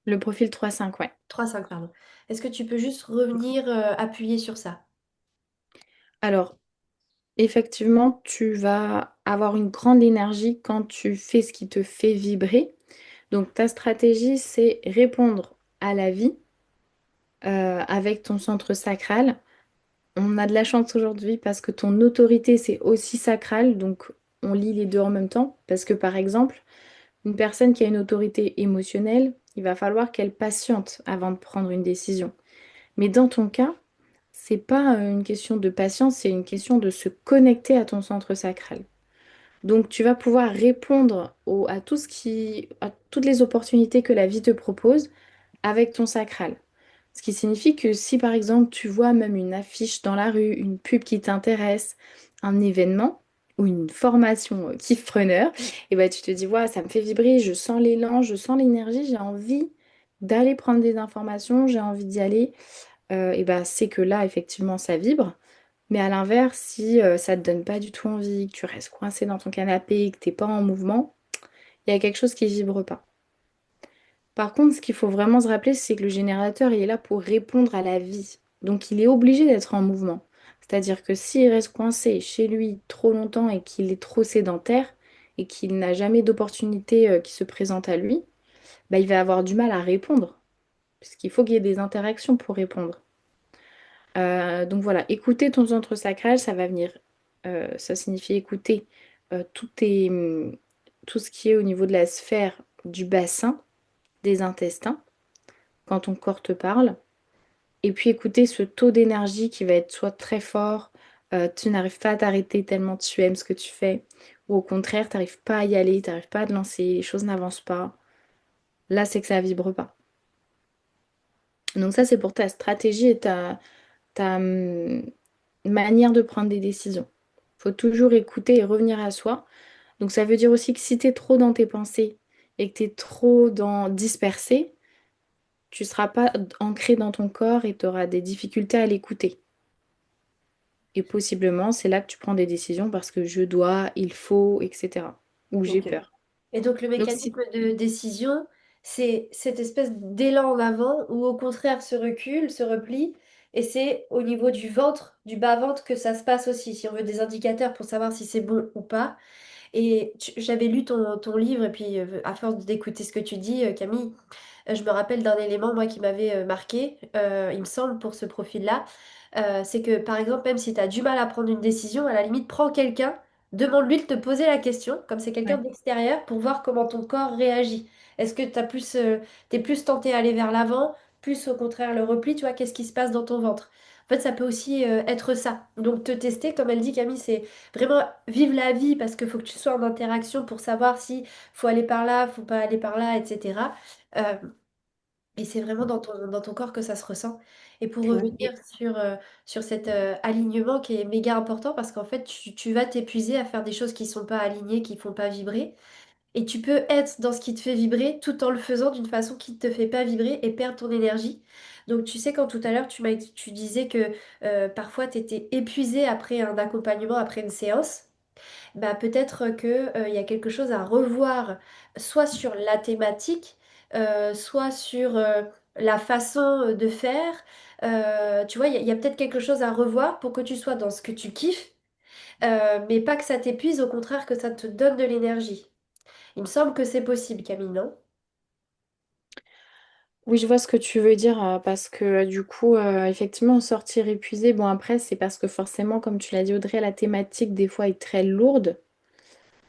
Le profil 3-5, ouais. 3-5, pardon. Est-ce que tu peux juste revenir appuyer sur ça? Alors, effectivement, tu vas avoir une grande énergie quand tu fais ce qui te fait vibrer. Donc, ta stratégie, c'est répondre à la vie avec ton centre sacral. On a de la chance aujourd'hui parce que ton autorité, c'est aussi sacral. Donc, on lit les deux en même temps. Parce que, par exemple, une personne qui a une autorité émotionnelle, il va falloir qu'elle patiente avant de prendre une décision. Mais dans ton cas, c'est pas une question de patience, c'est une question de se connecter à ton centre sacral. Donc tu vas pouvoir répondre à tout à toutes les opportunités que la vie te propose avec ton sacral. Ce qui signifie que si par exemple tu vois même une affiche dans la rue, une pub qui t'intéresse, un événement ou une formation kiffpreneur, et ben tu te dis, ouais, ça me fait vibrer, je sens l'élan, je sens l'énergie, j'ai envie d'aller prendre des informations, j'ai envie d'y aller, et ben c'est que là effectivement ça vibre. Mais à l'inverse, si ça te donne pas du tout envie, que tu restes coincé dans ton canapé, que t'es pas en mouvement, il y a quelque chose qui vibre pas. Par contre, ce qu'il faut vraiment se rappeler, c'est que le générateur, il est là pour répondre à la vie. Donc, il est obligé d'être en mouvement. C'est-à-dire que s'il reste coincé chez lui trop longtemps et qu'il est trop sédentaire et qu'il n'a jamais d'opportunité qui se présente à lui, bah, il va avoir du mal à répondre. Puisqu'il faut qu'il y ait des interactions pour répondre. Donc voilà, écouter ton centre sacral, ça va venir, ça signifie écouter tout ce qui est au niveau de la sphère du bassin, des intestins, quand ton corps te parle. Et puis écouter ce taux d'énergie qui va être soit très fort, tu n'arrives pas à t'arrêter tellement tu aimes ce que tu fais, ou au contraire, tu n'arrives pas à y aller, tu n'arrives pas à te lancer, les choses n'avancent pas. Là, c'est que ça vibre pas. Donc ça, c'est pour ta stratégie et ta manière de prendre des décisions. Faut toujours écouter et revenir à soi. Donc ça veut dire aussi que si tu es trop dans tes pensées et que tu es trop dispersé, tu seras pas ancré dans ton corps et tu auras des difficultés à l'écouter. Et possiblement, c'est là que tu prends des décisions parce que je dois, il faut, etc. Ou j'ai Ok, peur. Et donc le Donc si mécanisme de décision, c'est cette espèce d'élan en avant ou au contraire se recule, se replie, et c'est au niveau du ventre, du bas-ventre que ça se passe aussi, si on veut des indicateurs pour savoir si c'est bon ou pas. Et j'avais lu ton livre, et puis à force d'écouter ce que tu dis, Camille, je me rappelle d'un élément, moi, qui m'avait marqué, il me semble, pour ce profil-là. C'est que, par exemple, même si tu as du mal à prendre une décision, à la limite, prends quelqu'un, demande-lui de te poser la question, comme c'est quelqu'un ouais. d'extérieur, pour voir comment ton corps réagit. Est-ce que t'es plus tenté à aller vers l'avant, plus au contraire le repli, tu vois, qu'est-ce qui se passe dans ton ventre? En fait, ça peut aussi être ça. Donc, te tester, comme elle dit, Camille, c'est vraiment vivre la vie parce qu'il faut que tu sois en interaction pour savoir si faut aller par là, faut pas aller par là, etc. Euh, et c'est vraiment dans ton corps que ça se ressent. Et pour ouais, revenir sur cet alignement qui est méga important, parce qu'en fait, tu vas t'épuiser à faire des choses qui sont pas alignées, qui font pas vibrer. Et tu peux être dans ce qui te fait vibrer tout en le faisant d'une façon qui ne te fait pas vibrer et perdre ton énergie. Donc tu sais, quand tout à l'heure, tu disais que parfois tu étais épuisé après un accompagnement, après une séance, bah, peut-être que, il y a quelque chose à revoir, soit sur la thématique, soit sur la façon de faire. Tu vois, il y a peut-être quelque chose à revoir pour que tu sois dans ce que tu kiffes, mais pas que ça t'épuise, au contraire que ça te donne de l'énergie. Il me semble que c'est possible, Camille, non? Oui, je vois ce que tu veux dire parce que du coup, effectivement, sortir épuisé, bon après, c'est parce que forcément, comme tu l'as dit, Audrey, la thématique des fois est très lourde.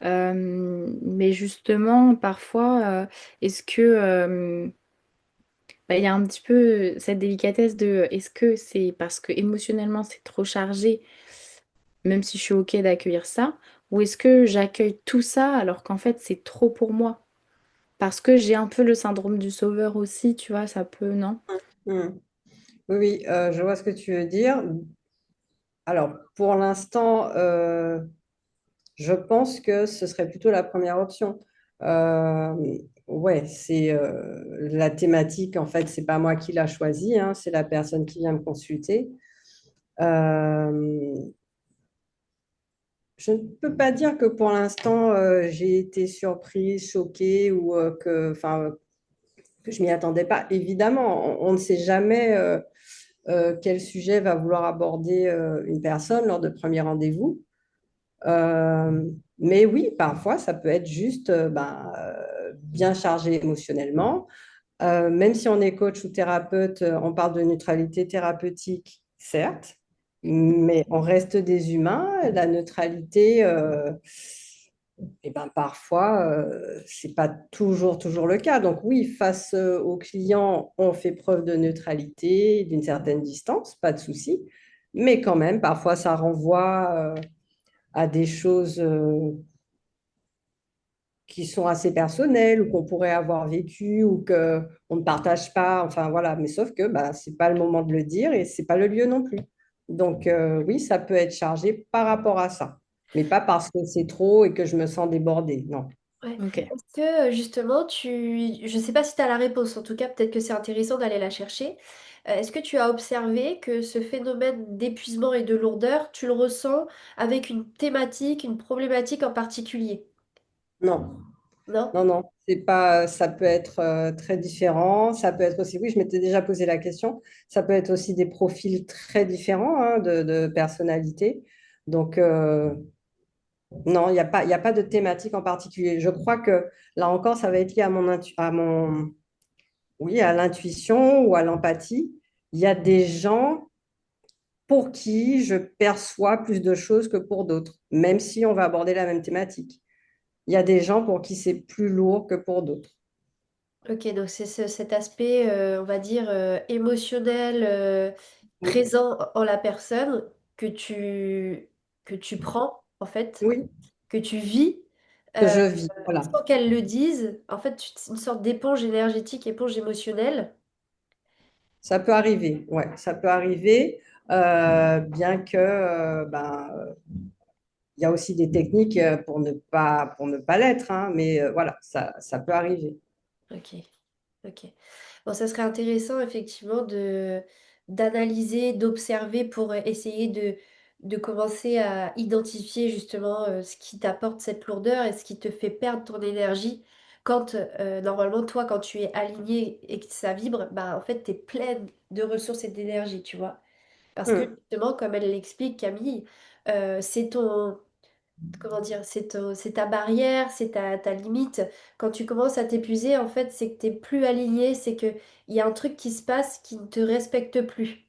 Mais justement, parfois, est-ce que bah, il y a un petit peu cette délicatesse de est-ce que c'est parce que émotionnellement c'est trop chargé, même si je suis OK d'accueillir ça, ou est-ce que j'accueille tout ça alors qu'en fait c'est trop pour moi? Parce que j'ai un peu le syndrome du sauveur aussi, tu vois, ça peut, non? hmm. Oui, oui, je vois ce que tu veux dire. Alors, pour l'instant, je pense que ce serait plutôt la première option. ouais, c'est la thématique, en fait, c'est pas moi qui l'a choisie, hein, c'est la personne qui vient me consulter. Euh, je ne peux pas dire que pour l'instant, j'ai été surprise, choquée ou enfin, que je m'y attendais pas. Évidemment, on ne sait jamais quel sujet va vouloir aborder une personne lors de premier rendez-vous. Euh, mais oui, parfois, ça peut être juste bien chargé émotionnellement. Même si on est coach ou thérapeute, on parle de neutralité thérapeutique, certes, mais on reste des humains. La neutralité, eh ben, parfois, c'est pas toujours le cas. Donc oui, face aux clients, on fait preuve de neutralité, d'une certaine distance, pas de souci. Mais quand même, parfois, ça renvoie à des choses qui sont assez personnelles ou qu'on pourrait avoir vécues ou qu'on ne partage pas. Enfin voilà, mais sauf que bah, ce n'est pas le moment de le dire et ce n'est pas le lieu non plus. Donc oui, ça peut être chargé par rapport à ça, mais pas parce que c'est trop et que je me sens débordée. Non. Ouais. Ok. Est-ce que justement, je ne sais pas si tu as la réponse, en tout cas, peut-être que c'est intéressant d'aller la chercher. Est-ce que tu as observé que ce phénomène d'épuisement et de lourdeur, tu le ressens avec une thématique, une problématique en particulier? Non. Non? Non, non, c'est pas, ça peut être très différent. Ça peut être aussi, oui, je m'étais déjà posé la question, ça peut être aussi des profils très différents hein, de personnalité. Donc, non, il y a pas de thématique en particulier. Je crois que là encore, ça va être lié à oui, à l'intuition ou à l'empathie. Il y a des gens pour qui je perçois plus de choses que pour d'autres, même si on va aborder la même thématique. Il y a des gens pour qui c'est plus lourd que pour d'autres. Ok, donc c'est cet aspect, on va dire, émotionnel, Oui, présent en la personne que tu prends, en fait, oui, que tu vis, que euh, je vis. Voilà. sans qu'elle le dise. En fait, c'est une sorte d'éponge énergétique, éponge émotionnelle. Ça peut arriver, ouais, ça peut arriver, bien que il y a aussi des techniques pour ne pas l'être, hein, mais voilà, ça peut arriver. Ok, ok. Bon, ça serait intéressant effectivement d'analyser, d'observer pour essayer de commencer à identifier justement ce qui t'apporte cette lourdeur et ce qui te fait perdre ton énergie quand normalement toi quand tu es aligné et que ça vibre, bah en fait tu es pleine de ressources et d'énergie, tu vois. Parce que Hmm. justement, comme elle l'explique, Camille, c'est ton, comment dire, c'est ta barrière, c'est ta limite. Quand tu commences à t'épuiser, en fait, c'est que t'es plus aligné, c'est que il y a un truc qui se passe qui ne te respecte plus.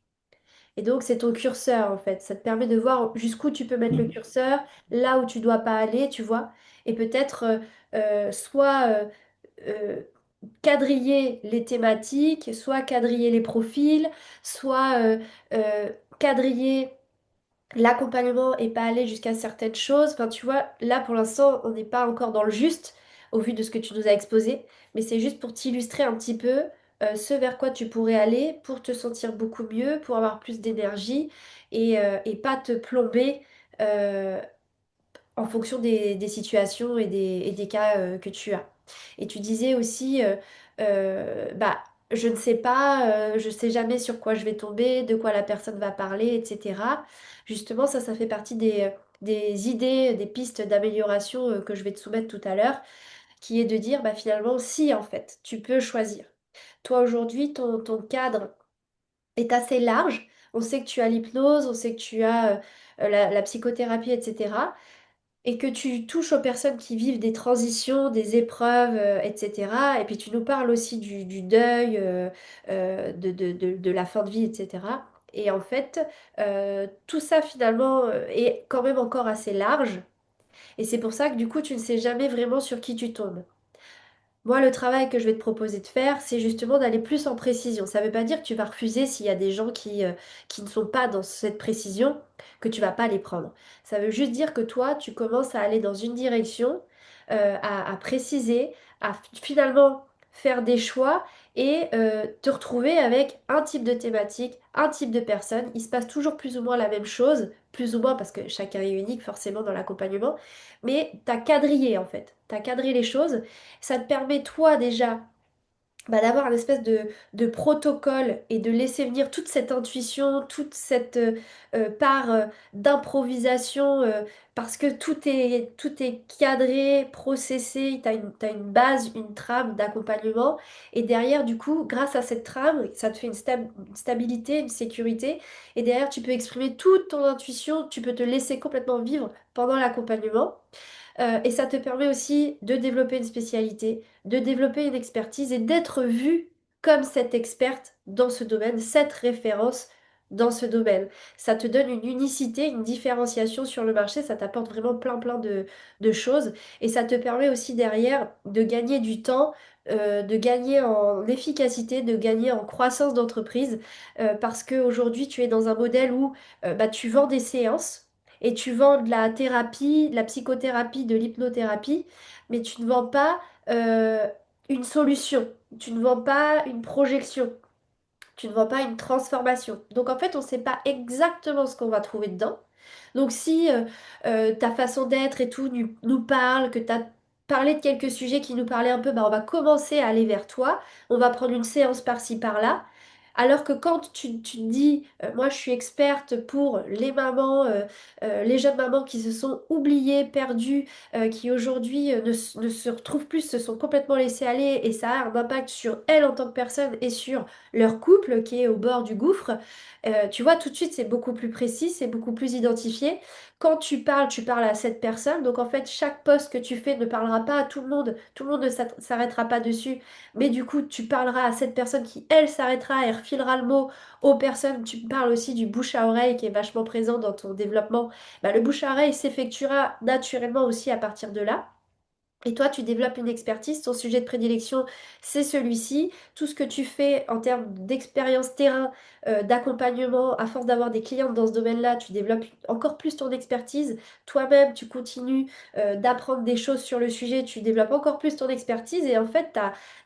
Et donc, c'est ton curseur, en fait. Ça te permet de voir jusqu'où tu peux mettre le curseur, là où tu dois pas aller, tu vois. Et peut-être soit euh, quadriller les thématiques, soit quadriller les profils, soit quadriller l'accompagnement et pas aller jusqu'à certaines choses. Enfin, tu vois, là pour l'instant, on n'est pas encore dans le juste au vu de ce que tu nous as exposé, mais c'est juste pour t'illustrer un petit peu ce vers quoi tu pourrais aller pour te sentir beaucoup mieux, pour avoir plus d'énergie et pas te plomber euh, en fonction des situations et des cas que tu as. Et tu disais aussi, bah, je ne sais pas, je sais jamais sur quoi je vais tomber, de quoi la personne va parler, etc. Justement, ça fait partie des idées, des pistes d'amélioration que je vais te soumettre tout à l'heure, qui est de dire, bah, finalement, si, en fait, tu peux choisir. Toi, aujourd'hui, ton cadre est assez large. On sait que tu as l'hypnose, on sait que tu as la psychothérapie, etc. Et que tu touches aux personnes qui vivent des transitions, des épreuves, etc. Et puis tu nous parles aussi du deuil, de la fin de vie, etc. Et en fait, tout ça finalement est quand même encore assez large. Et c'est pour ça que du coup, tu ne sais jamais vraiment sur qui tu tombes. Moi, le travail que je vais te proposer de faire, c'est justement d'aller plus en précision. Ça ne veut pas dire que tu vas refuser s'il y a des gens qui ne sont pas dans cette précision, que tu vas pas les prendre. Ça veut juste dire que toi, tu commences à aller dans une direction, à préciser, à finalement faire des choix et te retrouver avec un type de thématique, un type de personne. Il se passe toujours plus ou moins la même chose, plus ou moins parce que chacun est unique forcément dans l'accompagnement, mais tu as quadrillé en fait. Tu as cadré les choses. Ça te permet toi déjà d'avoir un espèce de protocole et de laisser venir toute cette intuition, toute cette part d'improvisation, parce que tout est cadré, processé, t'as une base, une trame d'accompagnement, et derrière, du coup, grâce à cette trame, ça te fait une stabilité, une sécurité, et derrière, tu peux exprimer toute ton intuition, tu peux te laisser complètement vivre pendant l'accompagnement. Et ça te permet aussi de développer une spécialité, de développer une expertise et d'être vue comme cette experte dans ce domaine, cette référence dans ce domaine. Ça te donne une unicité, une différenciation sur le marché, ça t'apporte vraiment plein de choses et ça te permet aussi derrière de gagner du temps, de gagner en efficacité, de gagner en croissance d'entreprise parce qu'aujourd'hui tu es dans un modèle où bah, tu vends des séances et tu vends de la thérapie, de la psychothérapie, de l'hypnothérapie, mais tu ne vends pas euh, une solution, tu ne vends pas une projection, tu ne vends pas une transformation. Donc en fait, on ne sait pas exactement ce qu'on va trouver dedans. Donc si ta façon d'être et tout nous parle, que tu as parlé de quelques sujets qui nous parlaient un peu, bah, on va commencer à aller vers toi, on va prendre une séance par-ci, par-là. Alors que quand tu te dis, moi je suis experte pour les mamans, les jeunes mamans qui se sont oubliées, perdues, qui aujourd'hui ne se retrouvent plus, se sont complètement laissées aller et ça a un impact sur elles en tant que personne et sur leur couple qui est au bord du gouffre, tu vois, tout de suite c'est beaucoup plus précis, c'est beaucoup plus identifié. Quand tu parles à cette personne, donc en fait chaque post que tu fais ne parlera pas à tout le monde ne s'arrêtera pas dessus. Mais du coup, tu parleras à cette personne qui, elle, s'arrêtera et refilera le mot aux personnes. Tu parles aussi du bouche à oreille qui est vachement présent dans ton développement. Bah, le bouche à oreille s'effectuera naturellement aussi à partir de là. Et toi, tu développes une expertise, ton sujet de prédilection, c'est celui-ci. Tout ce que tu fais en termes d'expérience terrain, d'accompagnement, à force d'avoir des clientes dans ce domaine-là, tu développes encore plus ton expertise. Toi-même, tu continues d'apprendre des choses sur le sujet, tu développes encore plus ton expertise. Et en fait,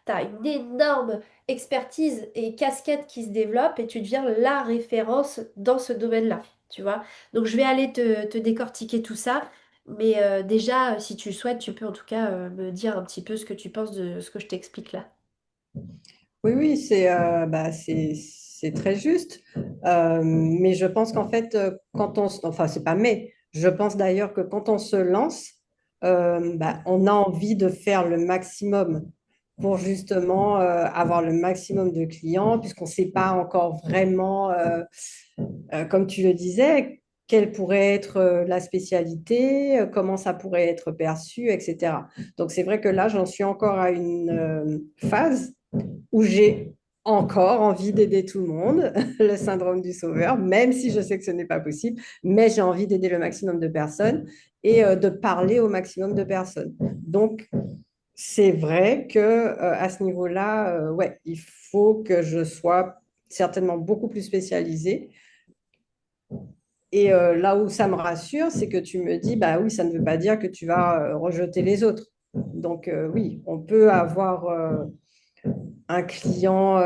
tu as une énorme expertise et casquette qui se développe et tu deviens la référence dans ce domaine-là. Tu vois? Donc, je vais aller te décortiquer tout ça. Mais déjà, si tu le souhaites, tu peux en tout cas me dire un petit peu ce que tu penses de ce que je t'explique là. Oui, oui, c'est très juste. Mais je pense qu'en fait, enfin, c'est pas mais, je pense d'ailleurs que quand on se lance, on a envie de faire le maximum pour justement avoir le maximum de clients, puisqu'on ne sait pas encore vraiment, comme tu le disais, quelle pourrait être la spécialité, comment ça pourrait être perçu, etc. Donc c'est vrai que là, j'en suis encore à une phase où j'ai encore envie d'aider tout le monde, le syndrome du sauveur, même si je sais que ce n'est pas possible, mais j'ai envie d'aider le maximum de personnes et de parler au maximum de personnes. Donc, c'est vrai que à ce niveau-là, ouais, il faut que je sois certainement beaucoup plus spécialisée. Et là où ça me rassure, c'est que tu me dis, bah oui, ça ne veut pas dire que tu vas rejeter les autres. Donc oui, on peut avoir un client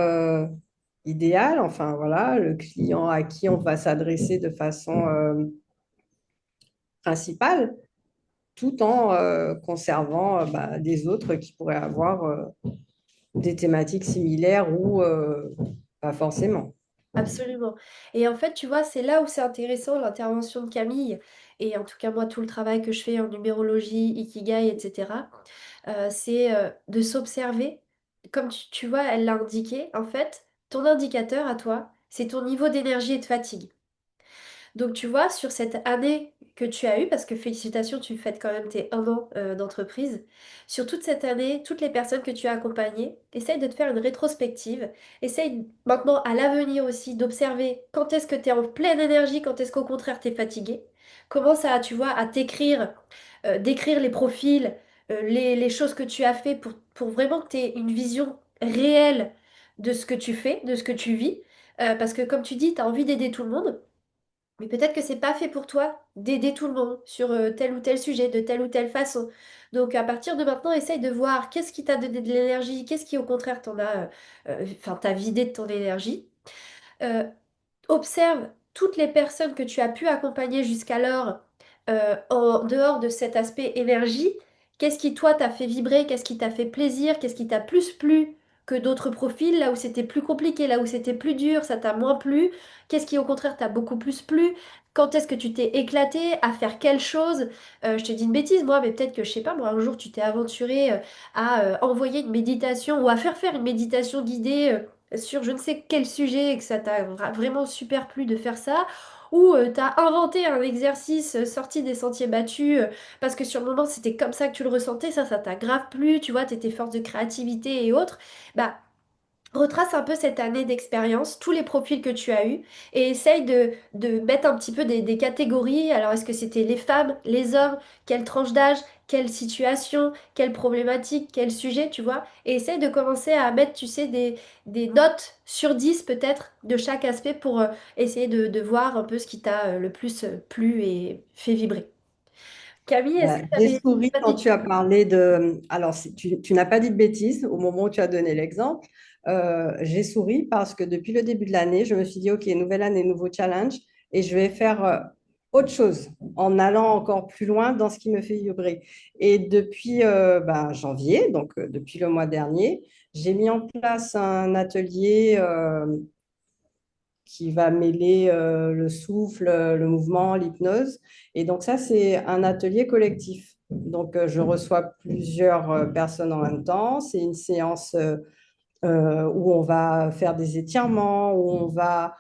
idéal, enfin voilà, le client à qui on va s'adresser de façon principale, tout en conservant des autres qui pourraient avoir des thématiques similaires ou pas forcément. Absolument. Et en fait, tu vois, c'est là où c'est intéressant l'intervention de Camille, et en tout cas moi, tout le travail que je fais en numérologie, Ikigai, etc., c'est de s'observer. Comme tu vois, elle l'a indiqué, en fait, ton indicateur à toi, c'est ton niveau d'énergie et de fatigue. Donc, tu vois, sur cette année que tu as eue, parce que félicitations, tu fêtes quand même tes 1 an d'entreprise, sur toute cette année, toutes les personnes que tu as accompagnées, essaye de te faire une rétrospective. Essaye maintenant, à l'avenir aussi, d'observer quand est-ce que tu es en pleine énergie, quand est-ce qu'au contraire tu es fatigué. Commence à, tu vois, à t'écrire, d'écrire les profils, les choses que tu as fait pour vraiment que tu aies une vision réelle de ce que tu fais, de ce que tu vis. Parce que comme tu dis, tu as envie d'aider tout le monde. Mais peut-être que c'est pas fait pour toi d'aider tout le monde sur tel ou tel sujet, de telle ou telle façon. Donc à partir de maintenant, essaye de voir qu'est-ce qui t'a donné de l'énergie, qu'est-ce qui au contraire enfin, t'a vidé de ton énergie. Euh, Observe toutes les personnes que tu as pu accompagner jusqu'alors en dehors de cet aspect énergie. Qu'est-ce qui, toi, t'a fait vibrer? Qu'est-ce qui t'a fait plaisir? Qu'est-ce qui t'a plus plu que d'autres profils? Là où c'était plus compliqué, là où c'était plus dur, ça t'a moins plu? Qu'est-ce qui, au contraire, t'a beaucoup plus plu? Quand est-ce que tu t'es éclaté à faire quelle chose? Je te dis une bêtise, moi, mais peut-être que, je sais pas, moi, un jour, tu t'es aventuré à envoyer une méditation ou à faire une méditation guidée. Sur je ne sais quel sujet et que ça t'a vraiment super plu de faire ça, ou t'as inventé un exercice sorti des sentiers battus parce que sur le moment c'était comme ça que tu le ressentais, ça t'a grave plu, tu vois, t'étais force de créativité et autres, bah retrace un peu cette année d'expérience, tous les profils que tu as eus, et essaye de mettre un petit peu des catégories. Alors, est-ce que c'était les femmes, les hommes, quelle tranche d'âge, quelle situation, quelle problématique, quel sujet, tu vois? Et essaye de commencer à mettre, tu sais, des notes sur 10 peut-être de chaque aspect pour essayer de voir un peu ce qui t'a le plus plu et fait vibrer. Camille, est-ce que tu J'ai avais... souri quand tu as parlé de... Alors, tu n'as pas dit de bêtises au moment où tu as donné l'exemple. J'ai souri parce que depuis le début de l'année, je me suis dit, OK, nouvelle année, nouveau challenge, et je vais faire autre chose en allant encore plus loin dans ce qui me fait vibrer. Et depuis janvier, donc depuis le mois dernier, j'ai mis en place un atelier qui va mêler le souffle, le mouvement, l'hypnose. Et donc ça, c'est un atelier collectif. Donc je reçois plusieurs personnes en même temps. C'est une séance où on va faire des étirements, où on va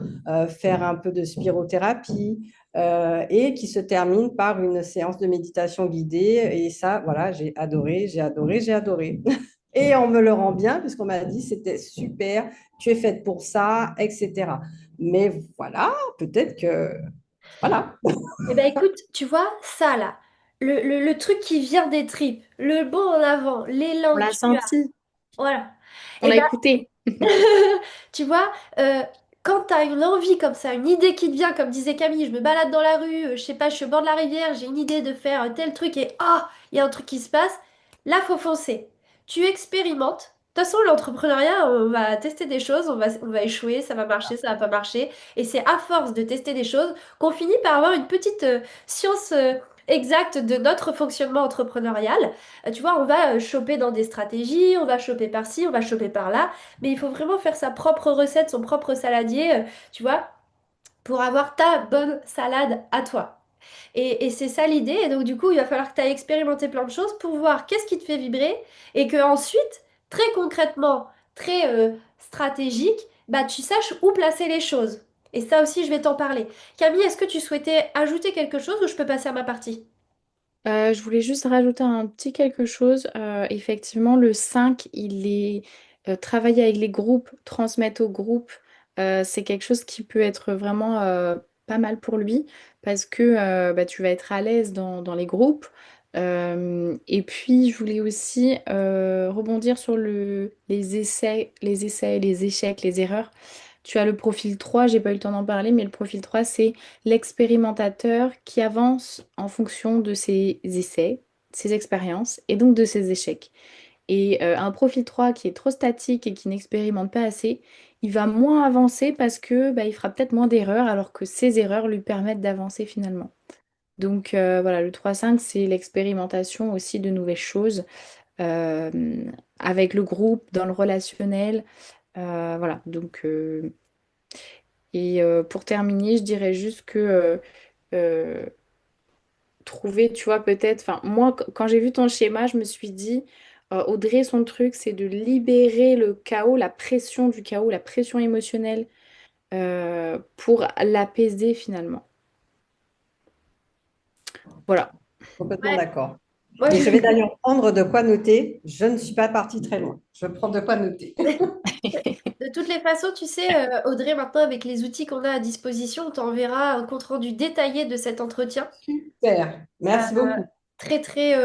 faire un peu de spirothérapie et qui se termine par une séance de méditation guidée. Et ça, voilà, j'ai adoré, j'ai adoré, j'ai adoré. Et on me le rend bien puisqu'on m'a dit c'était super, tu es faite pour ça, etc. Mais voilà, peut-être que voilà. Eh ben écoute, tu vois, ça là, le truc qui vient des tripes, le bond en avant, On l'élan que l'a tu as, senti, voilà. on Eh l'a ben, écouté. tu vois, quand tu as une envie comme ça, une idée qui te vient, comme disait Camille, je me balade dans la rue, je sais pas, je suis au bord de la rivière, j'ai une idée de faire tel truc et ah, il y a un truc qui se passe, là, faut foncer. Tu expérimentes. De toute façon, l'entrepreneuriat, on va tester des choses, on va échouer, ça va marcher, ça va pas marcher. Et c'est à force de tester des choses qu'on finit par avoir une petite science exacte de notre fonctionnement entrepreneurial. Tu vois, on va choper dans des stratégies, on va choper par-ci, on va choper par-là. Mais il faut vraiment faire sa propre recette, son propre saladier, tu vois, pour avoir ta bonne salade à toi. Et c'est ça l'idée. Et donc, du coup, il va falloir que tu ailles expérimenter plein de choses pour voir qu'est-ce qui te fait vibrer et que ensuite, très concrètement, très stratégique, bah, tu saches où placer les choses. Et ça aussi, je vais t'en parler. Camille, est-ce que tu souhaitais ajouter quelque chose ou je peux passer à ma partie? Je voulais juste rajouter un petit quelque chose. Effectivement, le 5 il est travailler avec les groupes, transmettre aux groupes, c'est quelque chose qui peut être vraiment pas mal pour lui parce que bah, tu vas être à l'aise dans les groupes. Et puis, je voulais aussi rebondir sur les échecs, les erreurs. Tu as le profil 3. J'ai pas eu le temps d'en parler, mais le profil 3 c'est l'expérimentateur qui avance en fonction de ses essais, ses expériences et donc de ses échecs. Et un profil 3 qui est trop statique et qui n'expérimente pas assez, il va moins avancer parce que bah, il fera peut-être moins d'erreurs alors que ses erreurs lui permettent d'avancer finalement. Donc voilà, le 3-5, c'est l'expérimentation aussi de nouvelles choses euh, avec le groupe, dans le relationnel. Voilà, donc pour terminer, je dirais juste que euh, trouver, tu vois, peut-être, enfin, moi, quand j'ai vu ton schéma, je me suis dit, Audrey, son truc, c'est de libérer le chaos, la pression du chaos, la pression émotionnelle pour l'apaiser finalement. Voilà. Complètement Ouais, d'accord. moi Et je... je vais d'ailleurs prendre de quoi noter. Je ne suis pas partie très loin. Je prends de quoi noter. De toutes les façons, tu sais, Audrey, maintenant avec les outils qu'on a à disposition, on t'enverra un compte-rendu détaillé de cet entretien. Super. Euh, Merci beaucoup. Très très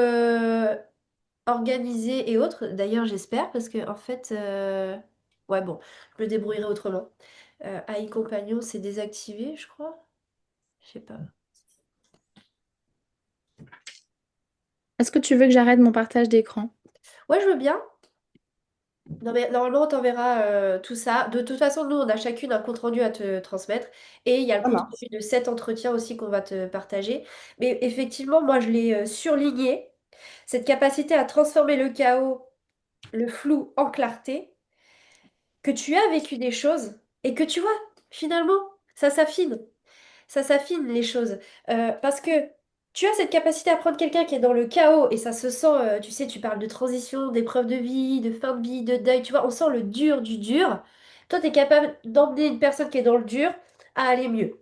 organisé et autres. D'ailleurs, j'espère, parce que en fait, ouais, bon, je me débrouillerai autrement. AI Compagnon, c'est désactivé, je crois. Je sais pas. Est-ce que tu veux que j'arrête mon partage d'écran? Ouais, je veux bien. Non, mais normalement, on t'enverra tout ça. De toute façon, nous, on a chacune un compte-rendu à te transmettre. Et il y a le Ça marche. compte-rendu de cet entretien aussi qu'on va te partager. Mais effectivement, moi, je l'ai surligné. Cette capacité à transformer le chaos, le flou en clarté, que tu as vécu des choses et que tu vois, finalement, ça s'affine. Ça s'affine les choses. Parce que tu as cette capacité à prendre quelqu'un qui est dans le chaos et ça se sent, tu sais, tu parles de transition, d'épreuve de vie, de fin de vie, de deuil, tu vois, on sent le dur du dur. Toi, tu es capable d'emmener une personne qui est dans le dur à aller mieux.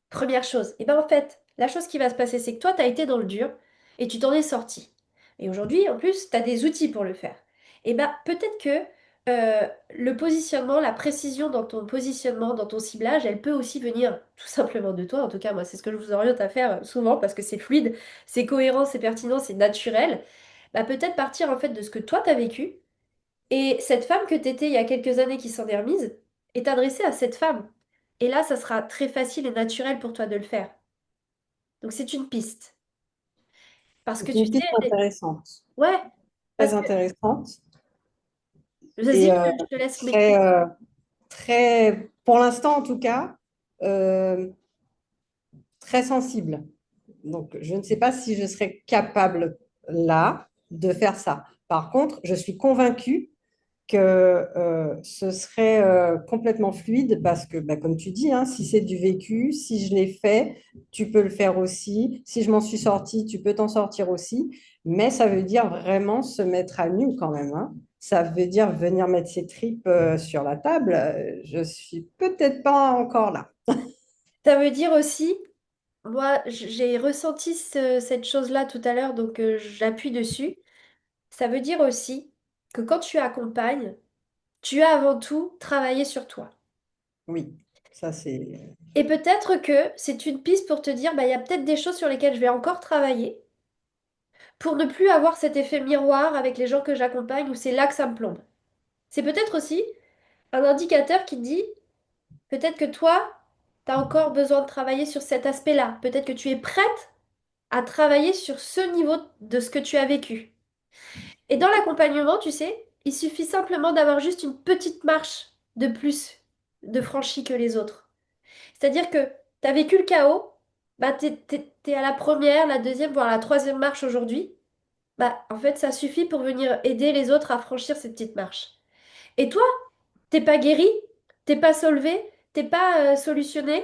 Première chose. Et bien en fait, la chose qui va se passer, c'est que toi, tu as été dans le dur et tu t'en es sorti. Et aujourd'hui, en plus, tu as des outils pour le faire. Et bien peut-être que le positionnement, la précision dans ton positionnement, dans ton ciblage, elle peut aussi venir tout simplement de toi. En tout cas, moi, c'est ce que je vous oriente à faire souvent parce que c'est fluide, c'est cohérent, c'est pertinent, c'est naturel. Bah, peut-être partir en fait de ce que toi, tu as vécu et cette femme que tu étais il y a quelques années qui s'en est remise est adressée à cette femme. Et là, ça sera très facile et naturel pour toi de le faire. Donc c'est une piste. Parce que C'est tu une sais, piste intéressante, ouais, très parce que, intéressante vas-y, et je te laisse très, m'expliquer. très, pour l'instant en tout cas, euh, très sensible. Donc, je ne sais pas si je serais capable là de faire ça. Par contre, je suis convaincue que ce serait complètement fluide parce que, bah, comme tu dis, hein, si c'est du vécu, si je l'ai fait, tu peux le faire aussi. Si je m'en suis sortie, tu peux t'en sortir aussi. Mais ça veut dire vraiment se mettre à nu quand même, hein. Ça veut dire venir mettre ses tripes sur la table. Je suis peut-être pas encore là. Ça veut dire aussi, moi, j'ai ressenti cette chose-là tout à l'heure, donc j'appuie dessus. Ça veut dire aussi que quand tu accompagnes, tu as avant tout travaillé sur toi. Oui, ça c'est. Et peut-être que c'est une piste pour te dire, bah, il y a peut-être des choses sur lesquelles je vais encore travailler pour ne plus avoir cet effet miroir avec les gens que j'accompagne où c'est là que ça me plombe. C'est peut-être aussi un indicateur qui dit, peut-être que toi, tu as encore besoin de travailler sur cet aspect-là. Peut-être que tu es prête à travailler sur ce niveau de ce que tu as vécu. Et dans l'accompagnement, tu sais, il suffit simplement d'avoir juste une petite marche de plus de franchie que les autres. C'est-à-dire que tu as vécu le chaos, bah t'es à la première, la deuxième, voire la troisième marche aujourd'hui. Bah en fait, ça suffit pour venir aider les autres à franchir cette petite marche. Et toi, t'es pas guéri, t'es pas solvé, t'es pas solutionné,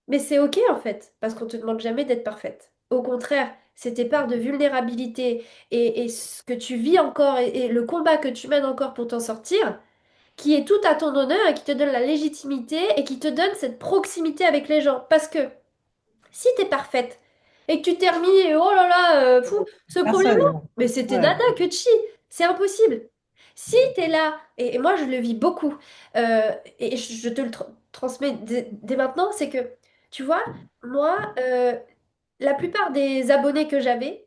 mais c'est ok en fait, parce qu'on te demande jamais d'être parfaite. Au contraire, c'est tes parts de vulnérabilité et ce que tu vis encore et le combat que tu mènes encore pour t'en sortir, qui est tout à ton honneur et qui te donne la légitimité et qui te donne cette proximité avec les gens. Parce que si t'es parfaite et que tu t'es remis, et oh là là, fou, ce problème-là, Personne. mais c'était Ouais. nada que chi, c'est impossible. Si t'es là, et moi je le vis beaucoup, et je te le transmets dès maintenant, c'est que, tu vois, moi, la plupart des abonnés que j'avais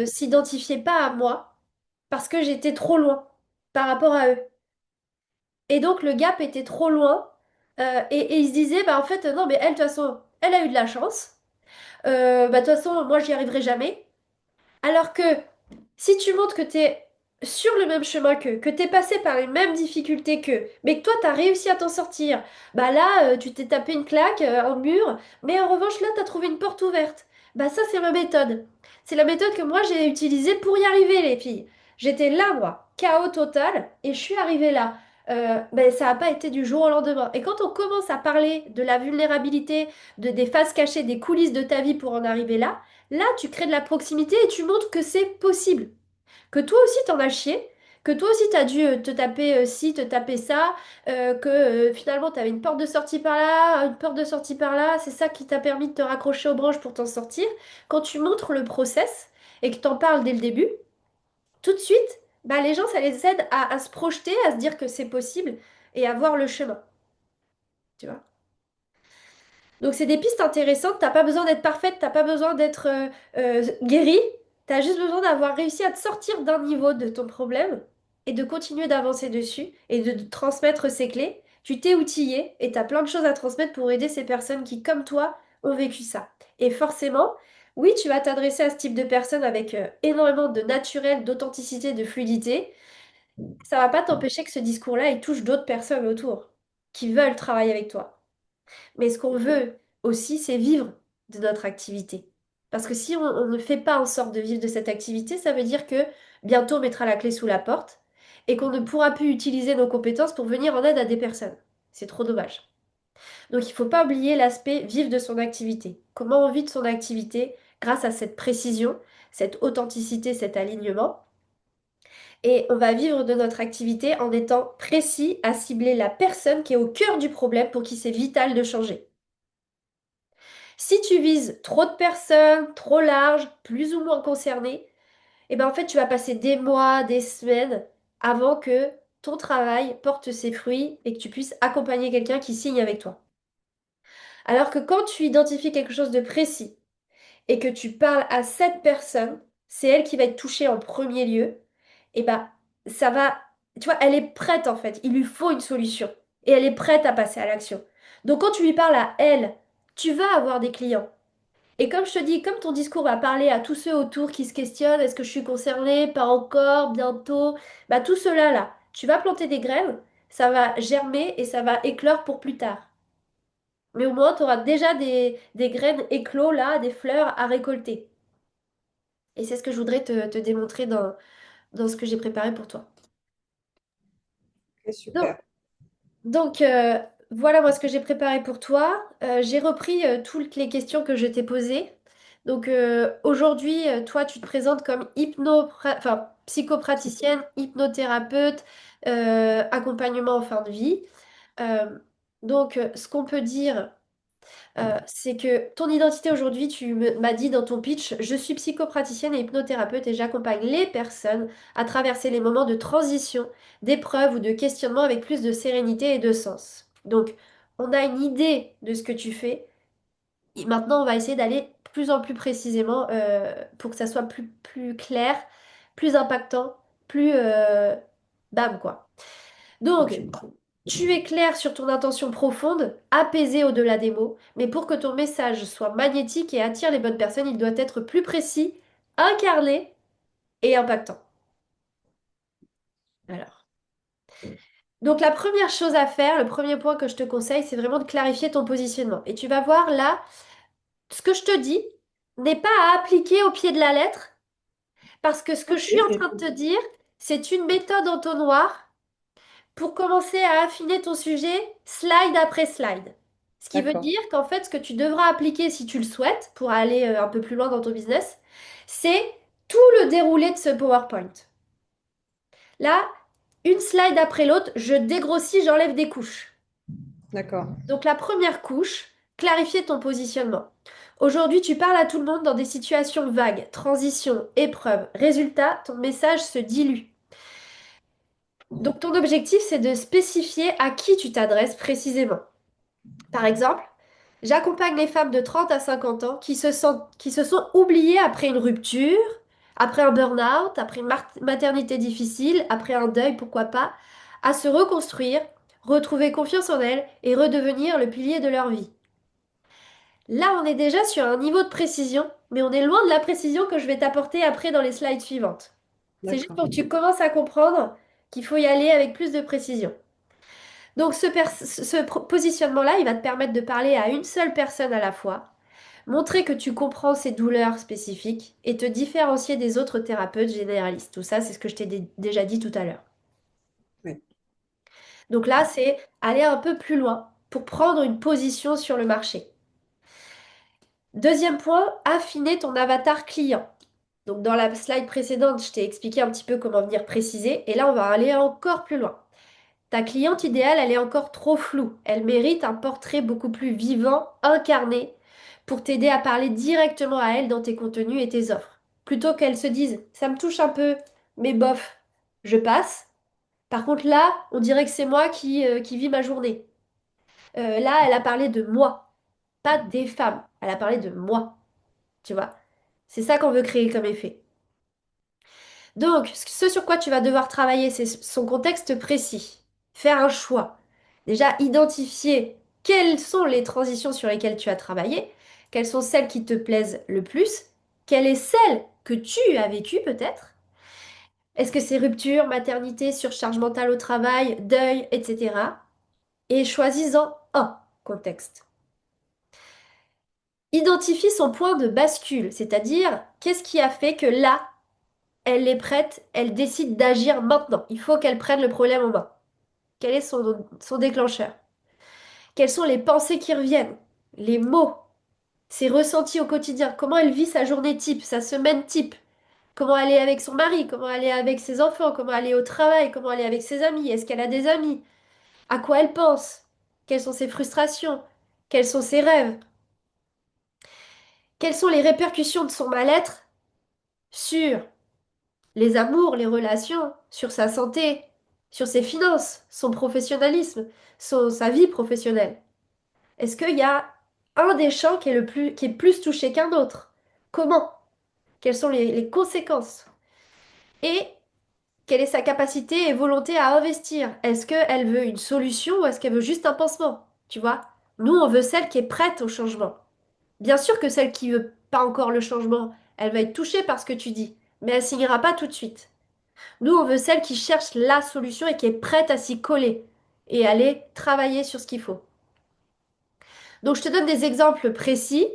s'identifiaient pas à moi parce que j'étais trop loin par rapport à eux. Et donc le gap était trop loin, et ils se disaient, bah en fait, non, mais elle, de toute façon, elle a eu de la chance. Bah, de toute façon, moi, j'y arriverai jamais. Alors que si tu montres que tu es sur le même chemin qu'eux, que tu es passé par les mêmes difficultés qu'eux, mais que toi, tu as réussi à t'en sortir, bah là, tu t'es tapé une claque, un mur, mais en revanche, là, tu as trouvé une porte ouverte. Bah ça, c'est ma méthode. C'est la méthode que moi, j'ai utilisée pour y arriver, les filles. J'étais là, moi, chaos total, et je suis arrivée là. Ben, ça n'a pas été du jour au lendemain. Et quand on commence à parler de la vulnérabilité, des faces cachées, des coulisses de ta vie pour en arriver là, là, tu crées de la proximité et tu montres que c'est possible. Que toi aussi t'en as chié, que toi aussi t'as dû te taper ci, te taper ça, que finalement t'avais une porte de sortie par là, une porte de sortie par là, c'est ça qui t'a permis de te raccrocher aux branches pour t'en sortir. Quand tu montres le process et que t'en parles dès le début, tout de suite, bah, les gens, ça les aide à se projeter, à se dire que c'est possible et à voir le chemin. Tu vois? Donc c'est des pistes intéressantes, t'as pas besoin d'être parfaite, t'as pas besoin d'être guérie, t'as juste besoin d'avoir réussi à te sortir d'un niveau de ton problème et de continuer d'avancer dessus et de te transmettre ces clés. Tu t'es outillé et t'as plein de choses à transmettre pour aider ces personnes qui, comme toi, ont vécu ça. Et forcément, oui, tu vas t'adresser à ce type de personnes avec énormément de naturel, d'authenticité, de fluidité. Ça va pas t'empêcher que ce discours-là, il touche d'autres personnes autour qui veulent travailler avec toi. Mais ce qu'on veut aussi, c'est vivre de notre activité. Parce que si on ne fait pas en sorte de vivre de cette activité, ça veut dire que bientôt on mettra la clé sous la porte et qu'on ne pourra plus utiliser nos compétences pour venir en aide à des personnes. C'est trop dommage. Donc il ne faut pas oublier l'aspect vivre de son activité. Comment on vit de son activité grâce à cette précision, cette authenticité, cet alignement. Et on va vivre de notre activité en étant précis à cibler la personne qui est au cœur du problème pour qui c'est vital de changer. Si tu vises trop de personnes, trop large, plus ou moins concernées, et ben en fait tu vas passer des mois, des semaines avant que ton travail porte ses fruits et que tu puisses accompagner quelqu'un qui signe avec toi. Alors que quand tu identifies quelque chose de précis et que tu parles à cette personne, c'est elle qui va être touchée en premier lieu, et ben ça va, tu vois, elle est prête en fait, il lui faut une solution et elle est prête à passer à l'action. Donc quand tu lui parles à elle, tu vas avoir des clients. Et comme je te dis, comme ton discours va parler à tous ceux autour qui se questionnent, est-ce que je suis concernée, pas encore, bientôt, bah tout cela là, tu vas planter des graines, ça va germer et ça va éclore pour plus tard. Mais au moins, tu auras déjà des graines éclos là, des fleurs à récolter. Et c'est ce que je voudrais te démontrer dans ce que j'ai préparé pour toi. Ok, Donc, super. donc, voilà moi ce que j'ai préparé pour toi. J'ai repris toutes les questions que je t'ai posées. Donc aujourd'hui, toi, tu te présentes comme enfin, psychopraticienne, hypnothérapeute, accompagnement en fin de vie. Euh, donc, ce qu'on peut dire, c'est que ton identité aujourd'hui, m'as dit dans ton pitch, je suis psychopraticienne et hypnothérapeute et j'accompagne les personnes à traverser les moments de transition, d'épreuve ou de questionnement avec plus de sérénité et de sens. Donc, on a une idée de ce que tu fais. Et maintenant, on va essayer d'aller plus en plus précisément pour que ça soit plus clair, plus impactant, plus bam quoi. Ok. Donc, tu es clair sur ton intention profonde, apaisée au-delà des mots, mais pour que ton message soit magnétique et attire les bonnes personnes, il doit être plus précis, incarné et impactant. Alors. Donc la première chose à faire, le premier point que je te conseille, c'est vraiment de clarifier ton positionnement. Et tu vas voir là, ce que je te dis n'est pas à appliquer au pied de la lettre, parce que ce que Ok, je suis en c'est train de te dire, c'est une méthode entonnoir pour commencer à affiner ton sujet slide après slide. Ce qui veut d'accord. dire qu'en fait, ce que tu devras appliquer si tu le souhaites pour aller un peu plus loin dans ton business, c'est tout le déroulé de ce PowerPoint. Là, une slide après l'autre, je dégrossis, j'enlève des couches. D'accord. Donc la première couche, clarifier ton positionnement. Aujourd'hui, tu parles à tout le monde dans des situations vagues, transition, épreuve. Résultat, ton message se dilue. Donc ton objectif, c'est de spécifier à qui tu t'adresses précisément. Par exemple, j'accompagne les femmes de 30 à 50 ans qui se sont oubliées après une rupture, après un burn-out, après une maternité difficile, après un deuil, pourquoi pas, à se reconstruire, retrouver confiance en elles et redevenir le pilier de leur vie. Là, on est déjà sur un niveau de précision, mais on est loin de la précision que je vais t'apporter après dans les slides suivantes. C'est juste D'accord. pour que tu commences à comprendre qu'il faut y aller avec plus de précision. Donc ce positionnement-là, il va te permettre de parler à une seule personne à la fois, montrer que tu comprends ses douleurs spécifiques et te différencier des autres thérapeutes généralistes. Tout ça, c'est ce que je t'ai déjà dit tout à l'heure. Oui. Donc là, c'est aller un peu plus loin pour prendre une position sur le marché. Deuxième point, affiner ton avatar client. Donc dans la slide précédente, je t'ai expliqué un petit peu comment venir préciser et là, on va aller encore plus loin. Ta cliente idéale, elle est encore trop floue. Elle mérite un portrait beaucoup plus vivant, incarné, pour t'aider à parler directement à elle dans tes contenus et tes offres. Plutôt qu'elle se dise, ça me touche un peu, mais bof, je passe. Par contre, là, on dirait que c'est moi qui vis ma journée. Là, elle a parlé de moi, pas des femmes. Elle a parlé de moi, tu vois. C'est ça qu'on veut créer comme effet. Donc, ce sur quoi tu vas devoir travailler, c'est son contexte précis. Faire un choix. Déjà, identifier quelles sont les transitions sur lesquelles tu as travaillé Quelles sont celles qui te plaisent le plus? Quelle est celle que tu as vécue peut-être? Est-ce que c'est rupture, maternité, surcharge mentale au travail, deuil, etc. Et choisis-en un contexte. Identifie son point de bascule, c'est-à-dire qu'est-ce qui a fait que là, elle est prête, elle décide d'agir maintenant. Il faut qu'elle prenne le problème en main. Quel est son déclencheur? Quelles sont les pensées qui reviennent? Les mots, ses ressentis au quotidien? Comment elle vit sa journée type, sa semaine type? Comment elle est avec son mari? Comment elle est avec ses enfants? Comment elle est au travail? Comment elle est avec ses amis? Est-ce qu'elle a des amis? À quoi elle pense? Quelles sont ses frustrations? Quels sont ses rêves? Quelles sont les répercussions de son mal-être sur les amours, les relations, sur sa santé, sur ses finances, son professionnalisme, sa vie professionnelle? Est-ce qu'il y a un des champs qui est plus touché qu'un autre? Comment? Quelles sont les conséquences? Et quelle est sa capacité et volonté à investir? Est-ce qu'elle veut une solution ou est-ce qu'elle veut juste un pansement? Tu vois? Nous, on veut celle qui est prête au changement. Bien sûr que celle qui veut pas encore le changement, elle va être touchée par ce que tu dis, mais elle signera pas tout de suite. Nous, on veut celle qui cherche la solution et qui est prête à s'y coller et aller travailler sur ce qu'il faut. Donc, je te donne des exemples précis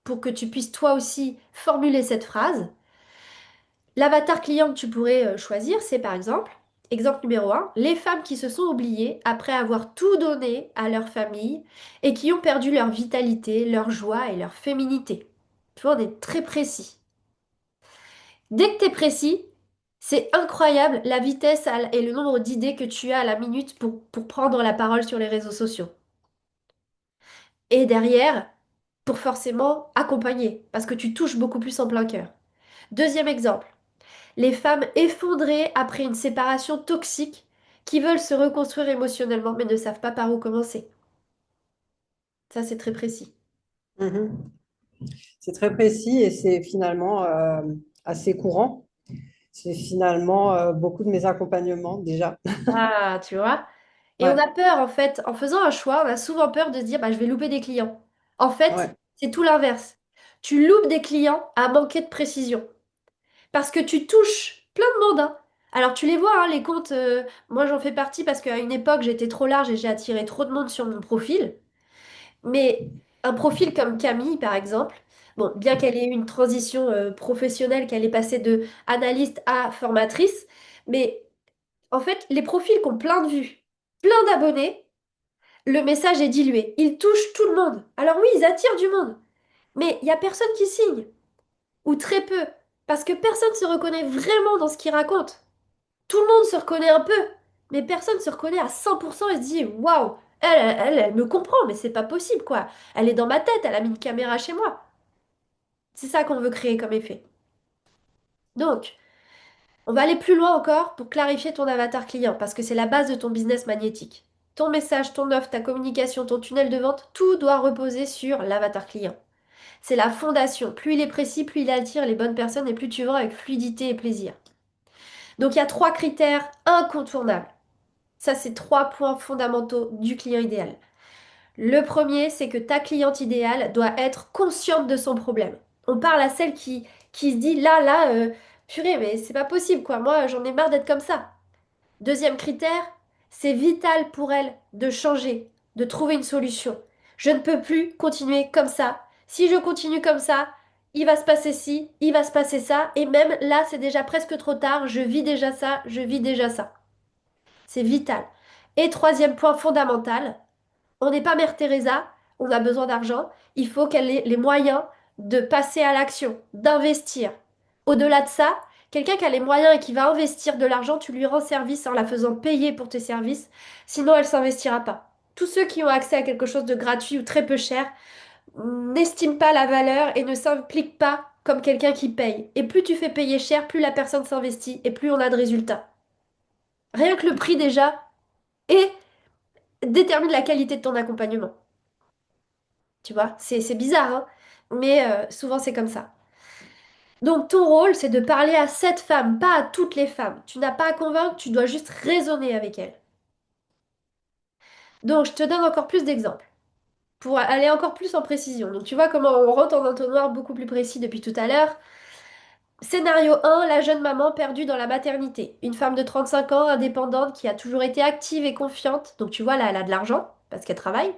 pour que tu puisses toi aussi formuler cette phrase. L'avatar client que tu pourrais choisir, c'est par exemple, exemple numéro un, les femmes qui se sont oubliées après avoir tout donné à leur famille et qui ont perdu leur vitalité, leur joie et leur féminité. Tu vois, on est très précis. Dès que tu es précis, c'est incroyable la vitesse et le nombre d'idées que tu as à la minute pour prendre la parole sur les réseaux sociaux. Et derrière, pour forcément accompagner, parce que tu touches beaucoup plus en plein cœur. Deuxième exemple, les femmes effondrées après une séparation toxique qui veulent se reconstruire émotionnellement mais ne savent pas par où commencer. Ça, c'est très précis. Mhm. C'est très précis et c'est finalement assez courant. C'est finalement beaucoup de mes accompagnements déjà. Ah, tu vois? Et on Ouais, a peur, en fait, en faisant un choix, on a souvent peur de se dire, bah, je vais louper des clients. En fait, ouais, c'est tout l'inverse. Tu loupes des clients à manquer de précision. Parce que tu touches plein de monde, hein. Alors tu les vois, hein, les comptes, moi j'en fais partie parce qu'à une époque j'étais trop large et j'ai attiré trop de monde sur mon profil. Mais un profil comme Camille, par exemple, bon, bien qu'elle ait eu une transition professionnelle, qu'elle est passée de analyste à formatrice, mais en fait, les profils qui ont plein de vues, plein d'abonnés, le message est dilué. Ils touchent tout le monde. Alors oui, ils attirent du monde, mais il n'y a personne qui signe, ou très peu, parce que personne ne se reconnaît vraiment dans ce qu'ils racontent. Tout le monde se reconnaît un peu, mais personne ne se reconnaît à 100% et se dit waouh, elle me comprend, mais c'est pas possible quoi. Elle est dans ma tête, elle a mis une caméra chez moi. C'est ça qu'on veut créer comme effet. Donc, on va aller plus loin encore pour clarifier ton avatar client, parce que c'est la base de ton business magnétique. Ton message, ton offre, ta communication, ton tunnel de vente, tout doit reposer sur l'avatar client. C'est la fondation. Plus il est précis, plus il attire les bonnes personnes et plus tu vends avec fluidité et plaisir. Donc il y a trois critères incontournables. Ça, c'est trois points fondamentaux du client idéal. Le premier, c'est que ta cliente idéale doit être consciente de son problème. On parle à celle qui se dit purée, mais c'est pas possible quoi, moi j'en ai marre d'être comme ça. Deuxième critère, c'est vital pour elle de changer, de trouver une solution. Je ne peux plus continuer comme ça. Si je continue comme ça, il va se passer ci, il va se passer ça, et même là, c'est déjà presque trop tard, je vis déjà ça, je vis déjà ça. C'est vital. Et troisième point fondamental, on n'est pas Mère Teresa, on a besoin d'argent, il faut qu'elle ait les moyens de passer à l'action, d'investir. Au-delà de ça, quelqu'un qui a les moyens et qui va investir de l'argent, tu lui rends service en la faisant payer pour tes services, sinon elle s'investira pas. Tous ceux qui ont accès à quelque chose de gratuit ou très peu cher n'estiment pas la valeur et ne s'impliquent pas comme quelqu'un qui paye. Et plus tu fais payer cher, plus la personne s'investit et plus on a de résultats. Rien que le prix déjà et détermine la qualité de ton accompagnement. Tu vois, c'est bizarre, hein, mais souvent c'est comme ça. Donc ton rôle, c'est de parler à cette femme, pas à toutes les femmes. Tu n'as pas à convaincre, tu dois juste raisonner avec elle. Donc je te donne encore plus d'exemples. pour aller encore plus en précision. Donc tu vois comment on rentre en entonnoir beaucoup plus précis depuis tout à l'heure. Scénario 1, la jeune maman perdue dans la maternité. Une femme de 35 ans, indépendante, qui a toujours été active et confiante. Donc tu vois, là, elle a de l'argent, parce qu'elle travaille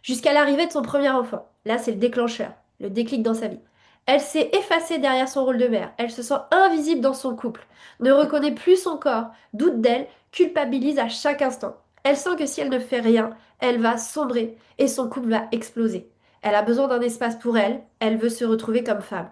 jusqu'à l'arrivée de son premier enfant. Là, c'est le déclencheur, le déclic dans sa vie. Elle s'est effacée derrière son rôle de mère. Elle se sent invisible dans son couple, ne reconnaît plus son corps, doute d'elle, culpabilise à chaque instant. Elle sent que si elle ne fait rien, elle va sombrer et son couple va exploser. Elle a besoin d'un espace pour elle, elle veut se retrouver comme femme.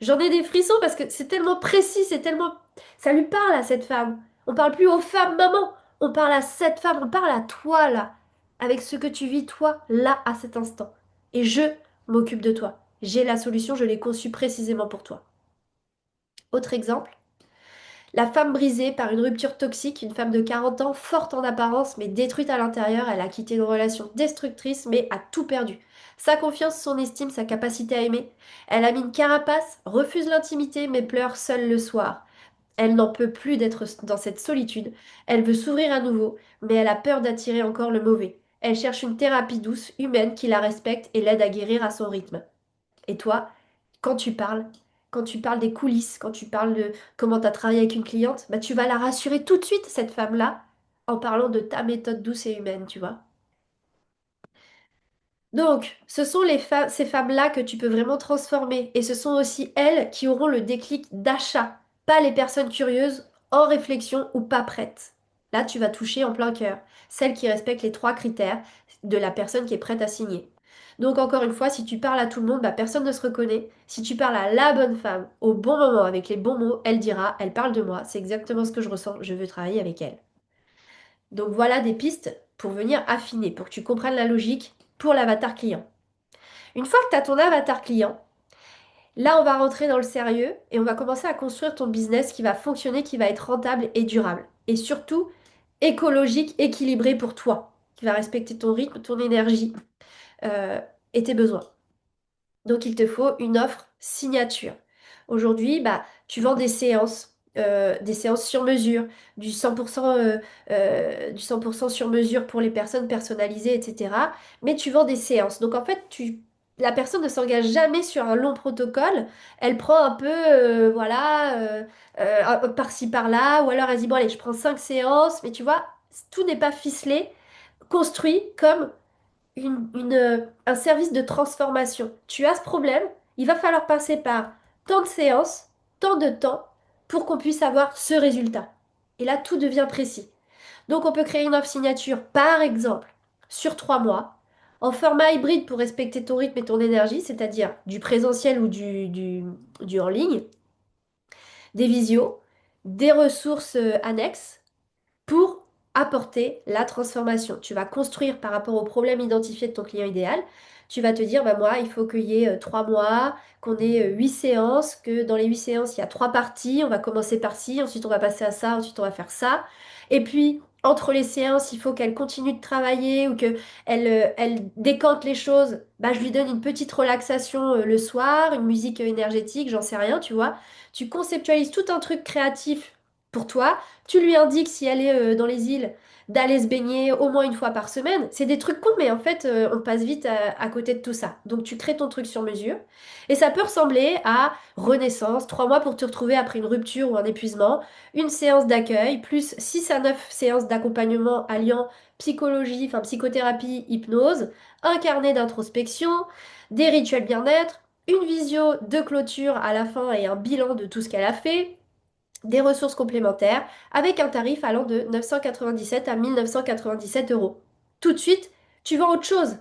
J'en ai des frissons parce que c'est tellement précis, c'est tellement... Ça lui parle à cette femme. On parle plus aux femmes, maman. On parle à cette femme, on parle à toi, là. Avec ce que tu vis, toi, là, à cet instant. Et je m'occupe de toi. J'ai la solution, je l'ai conçue précisément pour toi. Autre exemple. La femme brisée par une rupture toxique, une femme de 40 ans, forte en apparence, mais détruite à l'intérieur, elle a quitté une relation destructrice, mais a tout perdu. Sa confiance, son estime, sa capacité à aimer. Elle a mis une carapace, refuse l'intimité, mais pleure seule le soir. Elle n'en peut plus d'être dans cette solitude. Elle veut s'ouvrir à nouveau, mais elle a peur d'attirer encore le mauvais. Elle cherche une thérapie douce, humaine, qui la respecte et l'aide à guérir à son rythme. Et toi, quand tu parles, quand tu parles des coulisses, quand tu parles de comment tu as travaillé avec une cliente, bah tu vas la rassurer tout de suite, cette femme-là, en parlant de ta méthode douce et humaine, tu vois. Donc, ce sont ces femmes-là que tu peux vraiment transformer. Et ce sont aussi elles qui auront le déclic d'achat, pas les personnes curieuses, en réflexion ou pas prêtes. Là, tu vas toucher en plein cœur. Celles qui respectent les trois critères de la personne qui est prête à signer. Donc, encore une fois, si tu parles à tout le monde, bah, personne ne se reconnaît. Si tu parles à la bonne femme, au bon moment, avec les bons mots, elle dira, elle parle de moi, c'est exactement ce que je ressens, je veux travailler avec elle. Donc, voilà des pistes pour venir affiner, pour que tu comprennes la logique pour l'avatar client. Une fois que tu as ton avatar client, là, on va rentrer dans le sérieux et on va commencer à construire ton business qui va fonctionner, qui va être rentable et durable. Et surtout, écologique, équilibré pour toi, qui va respecter ton rythme, ton énergie euh, et tes besoins. Donc, il te faut une offre signature. Aujourd'hui, bah, tu vends des séances sur mesure, du 100%, du 100% sur mesure pour les personnes personnalisées, etc. Mais tu vends des séances. Donc, en fait, la personne ne s'engage jamais sur un long protocole. Elle prend un peu, voilà, par-ci, par-là. Ou alors, elle dit, bon, allez, je prends 5 séances. Mais tu vois, tout n'est pas ficelé, construit comme un service de transformation. Tu as ce problème, il va falloir passer par tant de séances, tant de temps pour qu'on puisse avoir ce résultat. Et là, tout devient précis. Donc, on peut créer une offre signature, par exemple, sur 3 mois, en format hybride pour respecter ton rythme et ton énergie, c'est-à-dire du présentiel ou du en ligne, des visios, des ressources annexes pour apporter la transformation. Tu vas construire par rapport au problème identifié de ton client idéal. Tu vas te dire, bah moi, il faut qu'il y ait 3 mois, qu'on ait 8 séances, que dans les 8 séances, il y a 3 parties. On va commencer par ci, ensuite on va passer à ça, ensuite on va faire ça. Et puis, entre les séances, il faut qu'elle continue de travailler ou qu'elle elle décante les choses. Bah, je lui donne une petite relaxation le soir, une musique énergétique, j'en sais rien, tu vois. Tu conceptualises tout un truc créatif pour toi. Tu lui indiques si elle est dans les îles d'aller se baigner au moins une fois par semaine. C'est des trucs cons, mais en fait, on passe vite à côté de tout ça. Donc, tu crées ton truc sur mesure. Et ça peut ressembler à Renaissance, 3 mois pour te retrouver après une rupture ou un épuisement, une séance d'accueil, plus 6 à 9 séances d'accompagnement alliant psychologie, enfin psychothérapie, hypnose, un carnet d'introspection, des rituels bien-être, une visio de clôture à la fin et un bilan de tout ce qu'elle a fait, des ressources complémentaires avec un tarif allant de 997 à 1997 euros. Tout de suite, tu vends autre chose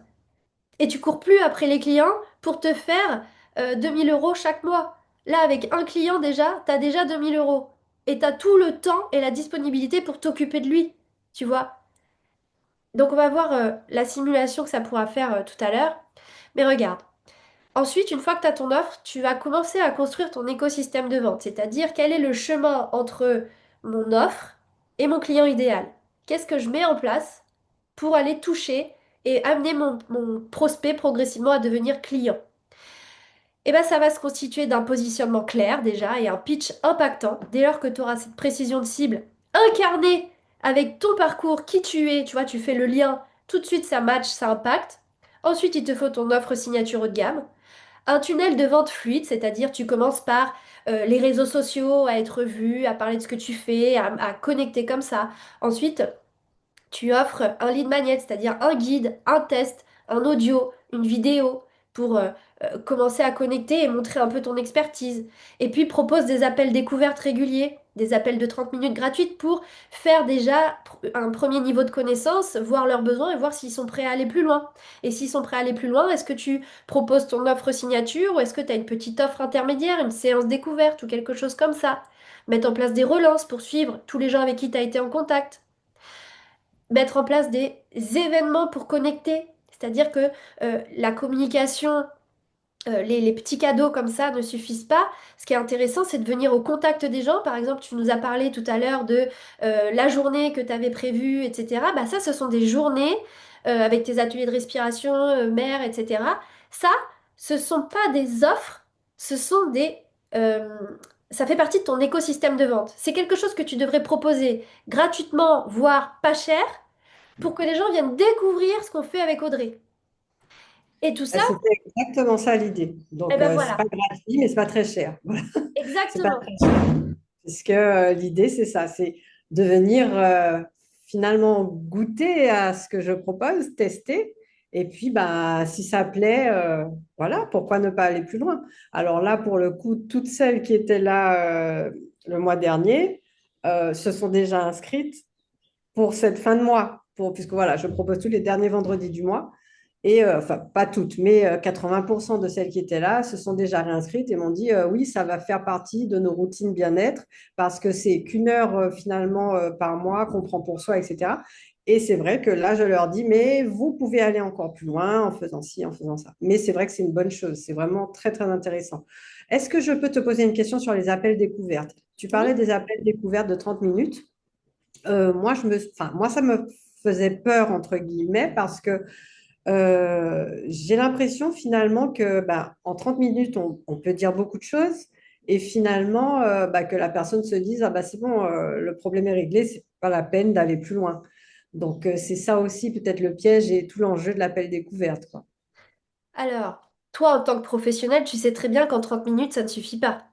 et tu cours plus après les clients pour te faire 2000 euros chaque mois. Là, avec un client déjà, tu as déjà 2000 euros et tu as tout le temps et la disponibilité pour t'occuper de lui, tu vois. Donc, on va voir la simulation que ça pourra faire tout à l'heure. Mais regarde. Ensuite, une fois que tu as ton offre, tu vas commencer à construire ton écosystème de vente, c'est-à-dire quel est le chemin entre mon offre et mon client idéal. Qu'est-ce que je mets en place pour aller toucher et amener mon prospect progressivement à devenir client. Et bien, ça va se constituer d'un positionnement clair déjà et un pitch impactant dès lors que tu auras cette précision de cible incarnée avec ton parcours, qui tu es, tu vois, tu fais le lien, tout de suite ça match, ça impacte. Ensuite, il te faut ton offre signature haut de gamme. Un tunnel de vente fluide, c'est-à-dire tu commences par les réseaux sociaux, à être vu, à parler de ce que tu fais, à connecter comme ça. Ensuite, tu offres un lead magnet, c'est-à-dire un guide, un test, un audio, une vidéo pour commencer à connecter et montrer un peu ton expertise. Et puis propose des appels découvertes réguliers, des appels de 30 minutes gratuites pour faire déjà un premier niveau de connaissance, voir leurs besoins et voir s'ils sont prêts à aller plus loin. Et s'ils sont prêts à aller plus loin, est-ce que tu proposes ton offre signature ou est-ce que tu as une petite offre intermédiaire, une séance découverte ou quelque chose comme ça? Mettre en place des relances pour suivre tous les gens avec qui tu as été en contact, mettre en place des événements pour connecter. C'est-à-dire que la communication, les petits cadeaux comme ça ne suffisent pas. Ce qui est intéressant, c'est de venir au contact des gens. Par exemple, tu nous as parlé tout à l'heure de la journée que tu avais prévue, etc. Bah, ça, ce sont des journées avec tes ateliers de respiration, mer, etc. Ça, ce sont pas des offres, ce sont des... euh, ça fait partie de ton écosystème de vente. C'est quelque chose que tu devrais proposer gratuitement, voire pas cher, pour que les gens viennent découvrir ce qu'on fait avec Audrey. Et tout ça, C'était exactement ça l'idée. eh Donc, ben c'est pas voilà, gratuit, mais c'est pas très cher. Voilà. C'est pas exactement. très cher. Parce que l'idée, c'est ça, c'est de venir finalement goûter à ce que je propose, tester. Et puis, bah, si ça plaît, voilà, pourquoi ne pas aller plus loin? Alors là, pour le coup, toutes celles qui étaient là le mois dernier se sont déjà inscrites pour cette fin de mois, puisque voilà, je propose tous les derniers vendredis du mois. Et enfin, pas toutes, mais 80% de celles qui étaient là se sont déjà réinscrites et m'ont dit oui, ça va faire partie de nos routines bien-être parce que c'est qu'une heure finalement par mois qu'on prend pour soi, etc. Et c'est vrai que là, je leur dis, mais vous pouvez aller encore plus loin en faisant ci, en faisant ça. Mais c'est vrai que c'est une bonne chose, c'est vraiment très, très intéressant. Est-ce que je peux te poser une question sur les appels découvertes? Tu parlais Oui. des appels découvertes de 30 minutes. Moi, ça me faisait peur, entre guillemets, parce que j'ai l'impression finalement que en 30 minutes, on peut dire beaucoup de choses et finalement que la personne se dise, ah bah, c'est bon, le problème est réglé, c'est pas la peine d'aller plus loin. Donc, c'est ça aussi peut-être le piège et tout l'enjeu de l'appel découverte, quoi. Alors, toi, en tant que professionnel, tu sais très bien qu'en 30 minutes, ça ne suffit pas.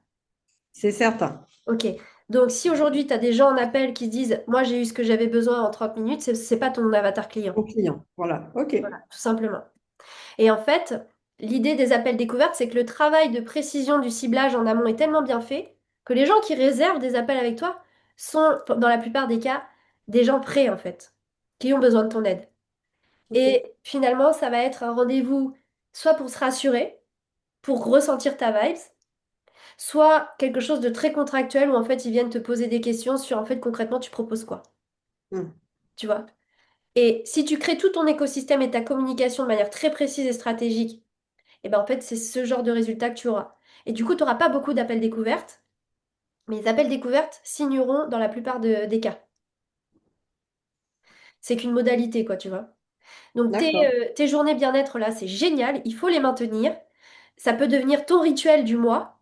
C'est certain. Ok. Donc, si aujourd'hui, tu as des gens en appel qui disent, moi, j'ai eu ce que j'avais besoin en 30 minutes, c'est pas ton avatar client. Au client. Voilà. OK. Voilà, tout simplement. Et en fait, l'idée des appels découvertes, c'est que le travail de précision du ciblage en amont est tellement bien fait que les gens qui réservent des appels avec toi sont, dans la plupart des cas, des gens prêts, en fait, qui ont besoin de ton aide. OK. Et finalement, ça va être un rendez-vous soit pour se rassurer, pour ressentir ta vibe, soit quelque chose de très contractuel où en fait ils viennent te poser des questions sur en fait concrètement tu proposes quoi, Hmm. tu vois. Et si tu crées tout ton écosystème et ta communication de manière très précise et stratégique, et ben en fait c'est ce genre de résultat que tu auras. Et du coup, tu n'auras pas beaucoup d'appels découvertes, mais les appels découvertes signeront dans la plupart des cas. C'est qu'une modalité, quoi, tu vois. Donc D'accord. tes journées bien-être là, c'est génial, il faut les maintenir. Ça peut devenir ton rituel du mois,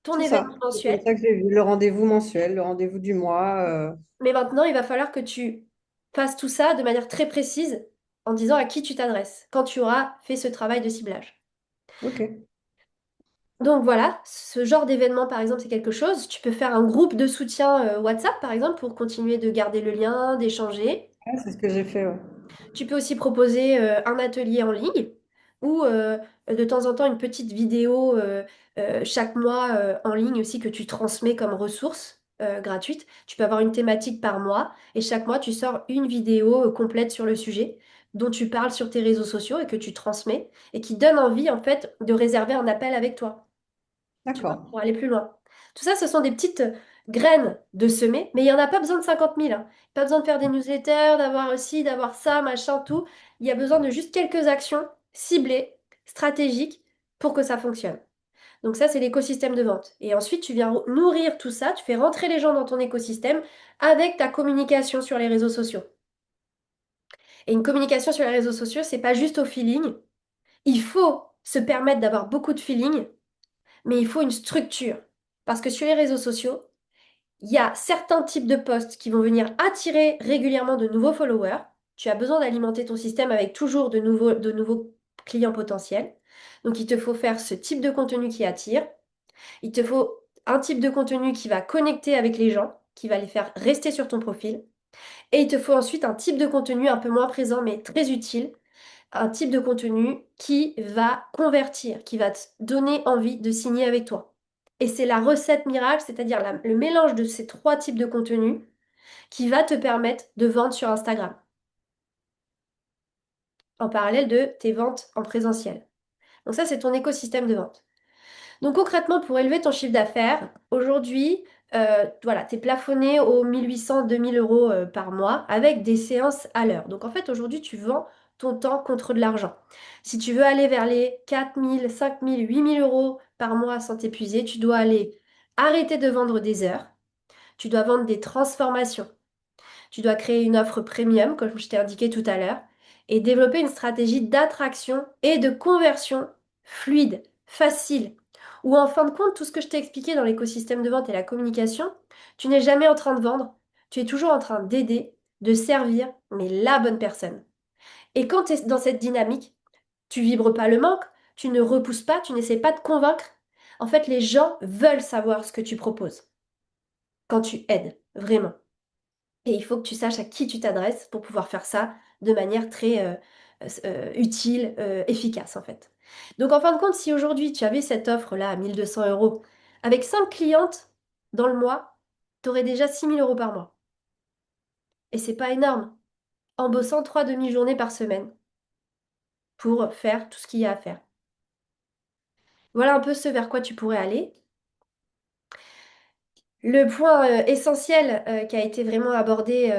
ton C'est événement ça. C'est comme mensuel. ça que j'ai vu le rendez-vous mensuel, le rendez-vous du mois. Mais maintenant, il va falloir que tu fasses tout ça de manière très précise en disant à qui tu t'adresses quand tu auras fait ce travail de ciblage. OK. Donc voilà, ce genre d'événement, par exemple, c'est quelque chose. Tu peux faire un groupe de soutien WhatsApp, par exemple, pour continuer de garder le lien, d'échanger. Ouais, c'est ce que j'ai fait, ouais. Tu peux aussi proposer un atelier en ligne ou de temps en temps une petite vidéo chaque mois en ligne aussi que tu transmets comme ressource gratuite. Tu peux avoir une thématique par mois et chaque mois tu sors une vidéo complète sur le sujet dont tu parles sur tes réseaux sociaux et que tu transmets et qui donne envie en fait de réserver un appel avec toi, tu vois, D'accord. pour aller plus loin. Tout ça, ce sont des petites graines de semer, mais il n'y en a pas besoin de 50 000, hein. Pas besoin de faire des newsletters, d'avoir aussi, d'avoir ça, machin, tout. Il y a besoin de juste quelques actions ciblées, stratégiques, pour que ça fonctionne. Donc ça, c'est l'écosystème de vente. Et ensuite, tu viens nourrir tout ça, tu fais rentrer les gens dans ton écosystème avec ta communication sur les réseaux sociaux. Et une communication sur les réseaux sociaux, c'est pas juste au feeling. Il faut se permettre d'avoir beaucoup de feeling, mais il faut une structure. Parce que sur les réseaux sociaux, il y a certains types de posts qui vont venir attirer régulièrement de nouveaux followers. Tu as besoin d'alimenter ton système avec toujours de nouveaux client potentiel. Donc, il te faut faire ce type de contenu qui attire. Il te faut un type de contenu qui va connecter avec les gens, qui va les faire rester sur ton profil. Et il te faut ensuite un type de contenu un peu moins présent, mais très utile. Un type de contenu qui va convertir, qui va te donner envie de signer avec toi. Et c'est la recette miracle, c'est-à-dire le mélange de ces trois types de contenus qui va te permettre de vendre sur Instagram, en parallèle de tes ventes en présentiel. Donc ça, c'est ton écosystème de vente. Donc concrètement, pour élever ton chiffre d'affaires, aujourd'hui, voilà, tu es plafonné aux 1 800 2 000 euros par mois avec des séances à l'heure. Donc en fait, aujourd'hui, tu vends ton temps contre de l'argent. Si tu veux aller vers les 4 000, 5 000, 8 000 euros par mois sans t'épuiser, tu dois aller arrêter de vendre des heures, tu dois vendre des transformations. Tu dois créer une offre premium, comme je t'ai indiqué tout à l'heure, et développer une stratégie d'attraction et de conversion fluide, facile. Ou en fin de compte, tout ce que je t'ai expliqué dans l'écosystème de vente et la communication, tu n'es jamais en train de vendre, tu es toujours en train d'aider, de servir, mais la bonne personne. Et quand tu es dans cette dynamique, tu vibres pas le manque, tu ne repousses pas, tu n'essaies pas de convaincre. En fait, les gens veulent savoir ce que tu proposes quand tu aides, vraiment. Et il faut que tu saches à qui tu t'adresses pour pouvoir faire ça de manière très utile, efficace en fait. Donc en fin de compte, si aujourd'hui tu avais cette offre-là à 1 200 euros, avec 5 clientes dans le mois, tu aurais déjà 6 000 euros par mois. Et c'est pas énorme, en bossant 3 demi-journées par semaine pour faire tout ce qu'il y a à faire. Voilà un peu ce vers quoi tu pourrais aller. Le point essentiel qui a été vraiment abordé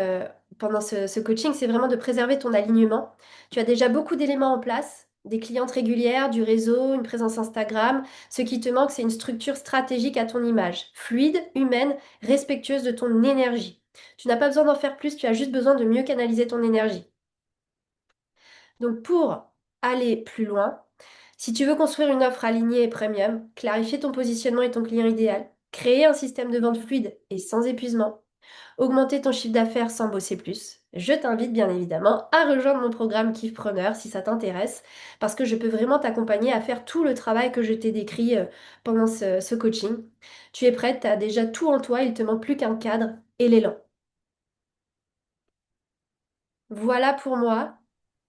pendant ce coaching, c'est vraiment de préserver ton alignement. Tu as déjà beaucoup d'éléments en place, des clientes régulières, du réseau, une présence Instagram. Ce qui te manque, c'est une structure stratégique à ton image, fluide, humaine, respectueuse de ton énergie. Tu n'as pas besoin d'en faire plus, tu as juste besoin de mieux canaliser ton énergie. Donc pour aller plus loin, si tu veux construire une offre alignée et premium, clarifier ton positionnement et ton client idéal, créer un système de vente fluide et sans épuisement, augmenter ton chiffre d'affaires sans bosser plus, je t'invite bien évidemment à rejoindre mon programme Kiffpreneur si ça t'intéresse, parce que je peux vraiment t'accompagner à faire tout le travail que je t'ai décrit pendant ce coaching. Tu es prête, tu as déjà tout en toi, il te manque plus qu'un cadre et l'élan. Voilà pour moi.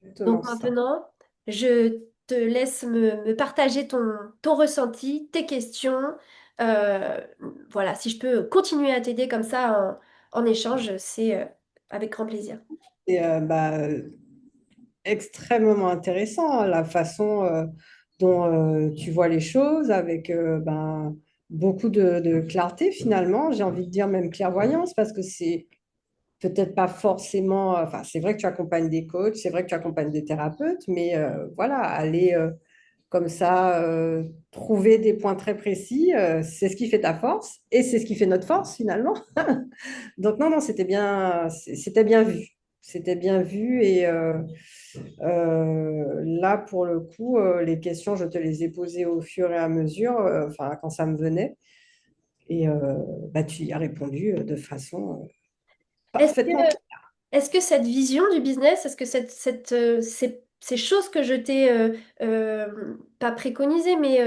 Donc Exactement ça. maintenant, je te laisse me partager ton ressenti, tes questions. Euh, voilà, si je peux continuer à t'aider comme ça en échange, c'est avec grand plaisir. Et extrêmement intéressant, hein, la façon dont tu vois les choses, avec beaucoup de clarté finalement, j'ai envie de dire même clairvoyance, parce que c'est peut-être pas forcément, enfin c'est vrai que tu accompagnes des coachs, c'est vrai que tu accompagnes des thérapeutes, mais voilà, aller comme ça, trouver des points très précis, c'est ce qui fait ta force et c'est ce qui fait notre force finalement. Donc non, non, c'était bien vu. C'était bien vu et là, pour le coup, les questions, je te les ai posées au fur et à mesure, enfin, quand ça me venait. Et tu y as répondu de façon Est-ce que, parfaitement claire. est-ce que cette vision du business, est-ce que ces choses que je t'ai pas préconisées, mais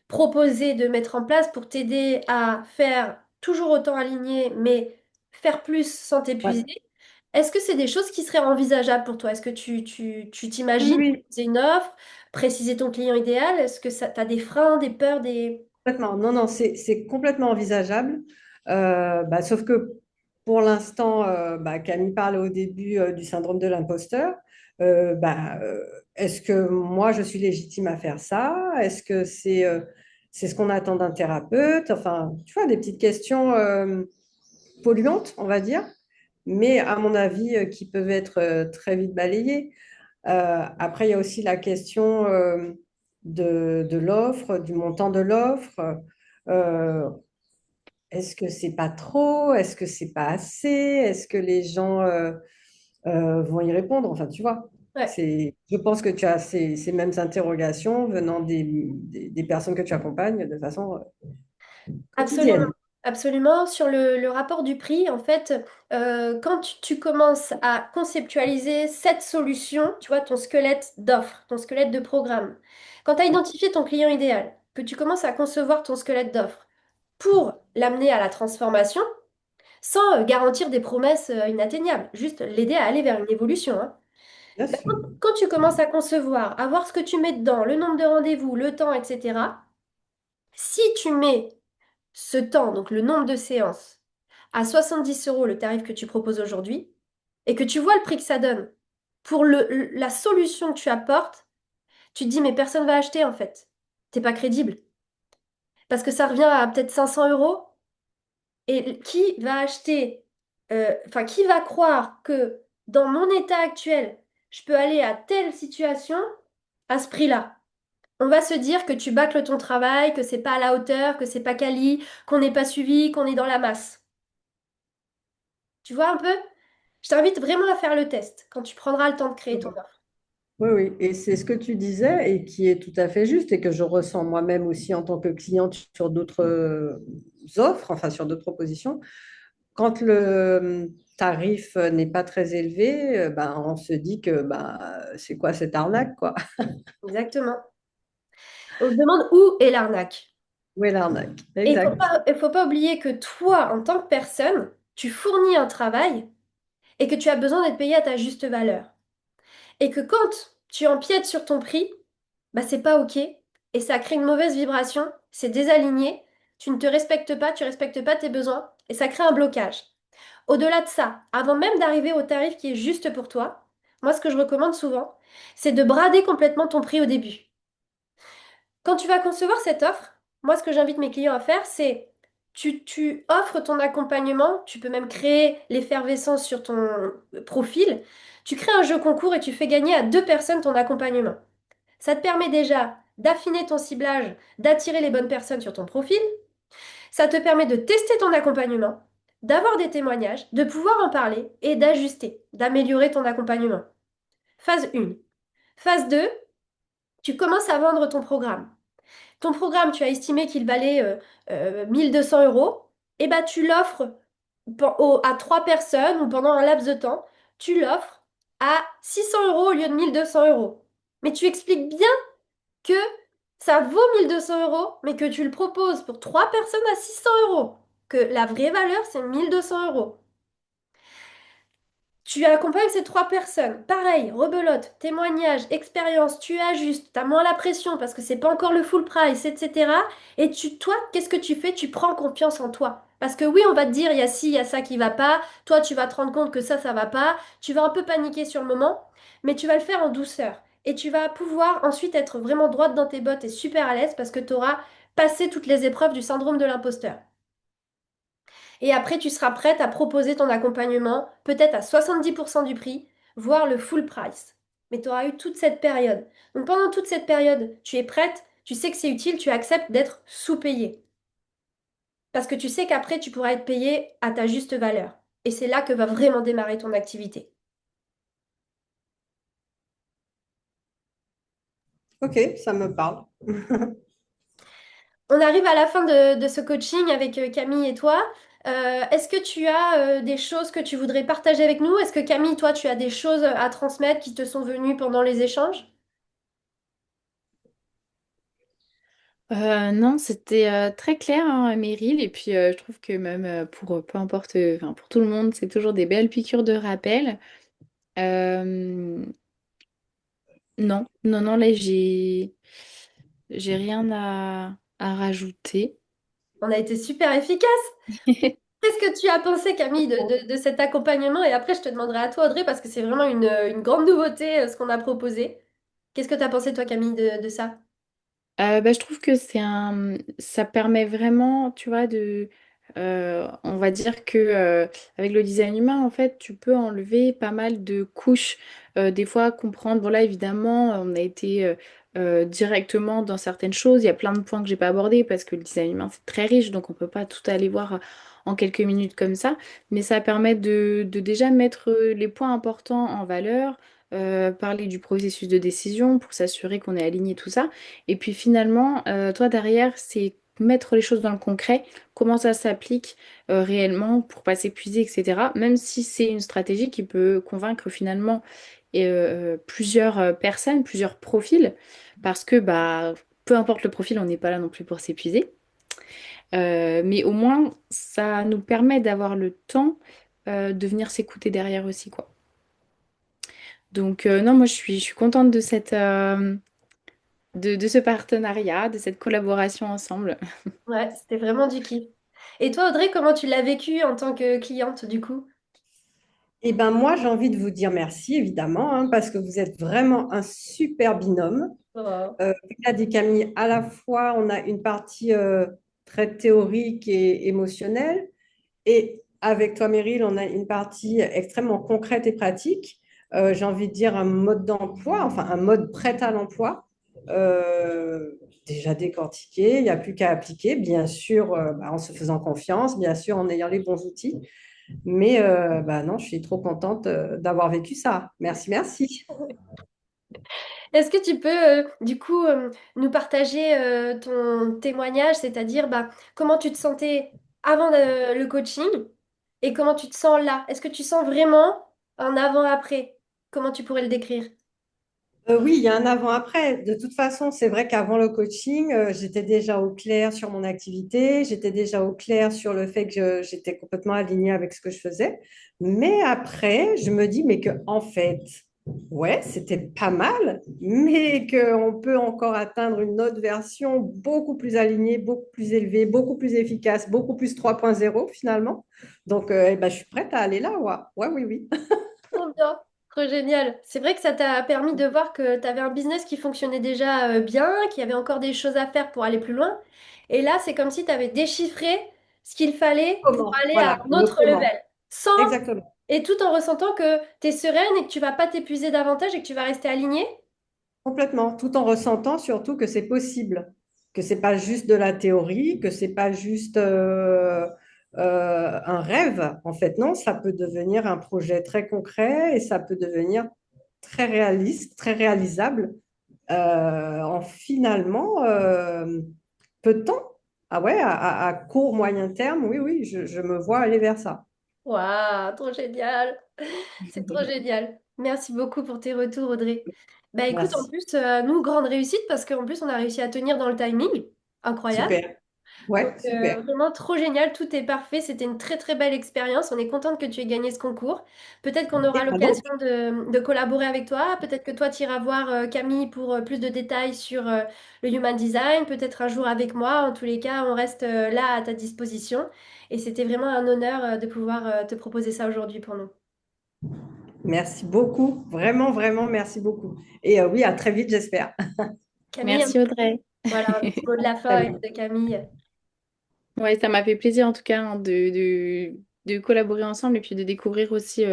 proposées de mettre en place pour t'aider à faire toujours autant aligné, mais faire plus sans Ouais. t'épuiser, est-ce que c'est des choses qui seraient envisageables pour toi? Est-ce que tu Oui, t'imagines oui, proposer une offre, préciser ton client idéal? Est-ce que ça, tu as des freins, des peurs, des... complètement. Non, non, c'est complètement envisageable. Sauf que pour l'instant, Camille parlait au début du syndrome de l'imposteur. Est-ce que moi, je suis légitime à faire ça? Est-ce que c'est ce qu'on attend d'un thérapeute? Enfin, tu vois, des petites questions polluantes, on va dire, mais à mon avis, qui peuvent être très vite balayées. Après, il y a aussi la question de l'offre, du montant de l'offre. Euh, Est-ce que c'est pas trop? Est-ce que c'est pas assez? Est-ce que les gens vont y répondre? Enfin, tu vois, Ouais, je pense que tu as ces mêmes interrogations venant des personnes que tu accompagnes de façon absolument. quotidienne. Absolument. Sur le rapport du prix, en fait, quand tu commences à conceptualiser cette solution, tu vois, ton squelette d'offre, ton squelette de programme, quand tu as identifié ton client idéal, que tu commences à concevoir ton squelette d'offre pour l'amener à la transformation, sans garantir des promesses inatteignables, juste l'aider à aller vers une évolution, hein. Bien Ben, sûr. quand tu commences à concevoir, à voir ce que tu mets dedans, le nombre de rendez-vous, le temps, etc., si tu mets ce temps, donc le nombre de séances, à 70 € le tarif que tu proposes aujourd'hui, et que tu vois le prix que ça donne pour la solution que tu apportes, tu te dis, mais personne va acheter en fait. T'es pas crédible. Parce que ça revient à peut-être 500 €. Et qui va acheter, enfin, qui va croire que dans mon état actuel, je peux aller à telle situation à ce prix-là? On va se dire que tu bâcles ton travail, que c'est pas à la hauteur, que c'est pas quali, qu'on n'est pas suivi, qu'on est dans la masse. Tu vois un peu? Je t'invite vraiment à faire le test quand tu prendras le temps de créer ton offre. Oui, oui, et c'est ce que tu disais et qui est tout à fait juste et que je ressens moi-même aussi en tant que cliente sur d'autres offres, enfin sur d'autres propositions. Quand le tarif n'est pas très élevé, ben, on se dit que ben, c'est quoi cette arnaque, quoi? Exactement. On se demande où est l'arnaque. Où est l'arnaque? Et Exact. il faut pas oublier que toi, en tant que personne, tu fournis un travail et que tu as besoin d'être payé à ta juste valeur. Et que quand tu empiètes sur ton prix, bah c'est pas OK et ça crée une mauvaise vibration, c'est désaligné, tu ne te respectes pas, tu respectes pas tes besoins et ça crée un blocage. Au-delà de ça, avant même d'arriver au tarif qui est juste pour toi, moi ce que je recommande souvent, c'est de brader complètement ton prix au début. Quand tu vas concevoir cette offre, moi ce que j'invite mes clients à faire, c'est tu offres ton accompagnement, tu peux même créer l'effervescence sur ton profil, tu crées un jeu concours et tu fais gagner à deux personnes ton accompagnement. Ça te permet déjà d'affiner ton ciblage, d'attirer les bonnes personnes sur ton profil. Ça te permet de tester ton accompagnement, d'avoir des témoignages, de pouvoir en parler et d'ajuster, d'améliorer ton accompagnement. Phase 1. Phase 2, tu commences à vendre ton programme. Ton programme, tu as estimé qu'il valait 1 200 €. Et bah, tu l'offres à trois personnes ou pendant un laps de temps. Tu l'offres à 600 € au lieu de 1 200 €. Mais tu expliques bien que ça vaut 1 200 €, mais que tu le proposes pour trois personnes à 600 €. Que la vraie valeur, c'est 1 200 €. Tu accompagnes ces trois personnes. Pareil, rebelote, témoignage, expérience, tu ajustes, tu as moins la pression parce que c'est pas encore le full price, etc. Et toi, qu'est-ce que tu fais? Tu prends confiance en toi. Parce que oui, on va te dire, il y a ci, il y a ça qui va pas. Toi, tu vas te rendre compte que ça va pas. Tu vas un peu paniquer sur le moment, mais tu vas le faire en douceur. Et tu vas pouvoir ensuite être vraiment droite dans tes bottes et super à l'aise parce que tu auras passé toutes les épreuves du syndrome de l'imposteur. Et après, tu seras prête à proposer ton accompagnement, peut-être à 70% du prix, voire le full price. Mais tu auras eu toute cette période. Donc pendant toute cette période, tu es prête, tu sais que c'est utile, tu acceptes d'être sous-payé. Parce que tu sais qu'après, tu pourras être payé à ta juste valeur. Et c'est là que va vraiment démarrer ton activité. Ok, ça me parle. On arrive à la fin de ce coaching avec Camille et toi. Est-ce que tu as des choses que tu voudrais partager avec nous? Est-ce que Camille, toi, tu as des choses à transmettre qui te sont venues pendant les échanges? Non, c'était très clair, hein, Meryl. Et puis, je trouve que même pour peu importe, enfin, pour tout le monde, c'est toujours des belles piqûres de rappel. Euh, non, non, non, là, j'ai rien à rajouter. On a été super efficace. Qu'est-ce que tu as pensé, Camille, de cet accompagnement? Et après, je te demanderai à toi, Audrey, parce que c'est vraiment une grande nouveauté, ce qu'on a proposé. Qu'est-ce que tu as pensé, toi, Camille, de ça? Bah, je trouve que ça permet vraiment, tu vois, on va dire que avec le design humain, en fait, tu peux enlever pas mal de couches. Des fois, comprendre, voilà, évidemment, on a été directement dans certaines choses. Il y a plein de points que j'ai pas abordés parce que le design humain, c'est très riche, donc on peut pas tout aller voir en quelques minutes comme ça. Mais ça permet de déjà mettre les points importants en valeur, parler du processus de décision pour s'assurer qu'on est aligné, tout ça. Et puis finalement, toi derrière, c'est mettre les choses dans le concret, comment ça s'applique réellement pour pas s'épuiser, etc. Même si c'est une stratégie qui peut convaincre finalement plusieurs personnes, plusieurs profils, parce que bah, peu importe le profil, on n'est pas là non plus pour s'épuiser. Mais au moins, ça nous permet d'avoir le temps de venir s'écouter derrière aussi, quoi. Donc non, moi je suis contente de de ce partenariat, de cette collaboration ensemble. Ouais, c'était vraiment du kiff. Et toi, Audrey, comment tu l'as vécu en tant que cliente, du coup? Eh ben moi, j'ai envie de vous dire merci, évidemment, hein, parce que vous êtes vraiment un super binôme. Oh. Comme l'a dit Camille, à la fois, on a une partie très théorique et émotionnelle, et avec toi, Meryl, on a une partie extrêmement concrète et pratique. J'ai envie de dire un mode d'emploi, enfin un mode prêt à l'emploi, euh, déjà décortiqué, il n'y a plus qu'à appliquer, bien sûr, bah, en se faisant confiance, bien sûr, en ayant les bons outils. Mais bah non, je suis trop contente d'avoir vécu ça. Merci, merci. Est-ce que tu peux, du coup, nous partager ton témoignage, c'est-à-dire bah, comment tu te sentais avant le coaching et comment tu te sens là? Est-ce que tu sens vraiment un avant-après? Comment tu pourrais le décrire? Oui, il y a un avant-après. De toute façon, c'est vrai qu'avant le coaching, j'étais déjà au clair sur mon activité, j'étais déjà au clair sur le fait que j'étais complètement alignée avec ce que je faisais. Mais après, je me dis, mais que en fait, ouais, c'était pas mal, mais qu'on peut encore atteindre une autre version beaucoup plus alignée, beaucoup plus élevée, beaucoup plus efficace, beaucoup plus 3.0 finalement. Donc, eh ben, je suis prête à aller là, ouais. Ouais, oui, oui. Trop bien, trop génial. C'est vrai que ça t'a permis de voir que tu avais un business qui fonctionnait déjà bien, qu'il y avait encore des choses à faire pour aller plus loin. Et là, c'est comme si tu avais déchiffré ce qu'il fallait pour Comment? aller à Voilà, un le autre comment. level. Sans, Exactement. et tout en ressentant que tu es sereine et que tu vas pas t'épuiser davantage et que tu vas rester alignée. Complètement, tout en ressentant surtout que c'est possible, que c'est pas juste de la théorie, que c'est pas juste un rêve. En fait, non, ça peut devenir un projet très concret et ça peut devenir très réaliste, très réalisable en finalement peu de temps. Ah ouais, à court, moyen terme, oui, oui, je me vois aller vers ça. Waouh, trop génial. C'est trop génial. Merci beaucoup pour tes retours, Audrey. Bah écoute, en Merci. plus, nous, grande réussite parce qu'en plus, on a réussi à tenir dans le timing. Incroyable. Super. Donc, Ouais, super. vraiment trop génial, tout est parfait. C'était une très très belle expérience. On est contente que tu aies gagné ce concours. Peut-être qu'on Et aura ben donc, l'occasion de collaborer avec toi. Peut-être que toi, tu iras voir Camille pour plus de détails sur le Human Design. Peut-être un jour avec moi. En tous les cas, on reste là à ta disposition. Et c'était vraiment un honneur de pouvoir te proposer ça aujourd'hui pour nous. merci beaucoup. Vraiment, vraiment, merci beaucoup. Et oui, à très vite, j'espère. Camille, Merci Audrey. voilà un petit mot de la fin Salut. de Camille. Ouais, ça m'a fait plaisir en tout cas hein, de collaborer ensemble et puis de découvrir aussi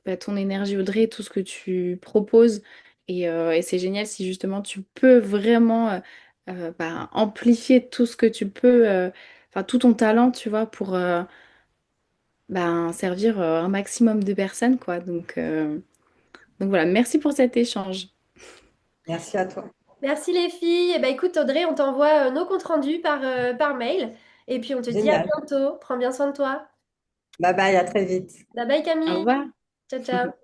bah, ton énergie Audrey, tout ce que tu proposes. Et c'est génial si justement tu peux vraiment bah, amplifier tout ce que tu peux, enfin tout ton talent, tu vois, pour bah, servir un maximum de personnes, quoi. Donc voilà, merci pour cet échange. Merci à toi. Merci les filles. Eh ben, écoute, Audrey, on t'envoie nos comptes rendus par mail. Et puis on te dit à Génial. bientôt. Prends bien soin de toi. Bye bye, à très vite. Bye bye Au Camille. revoir. Ciao, ciao.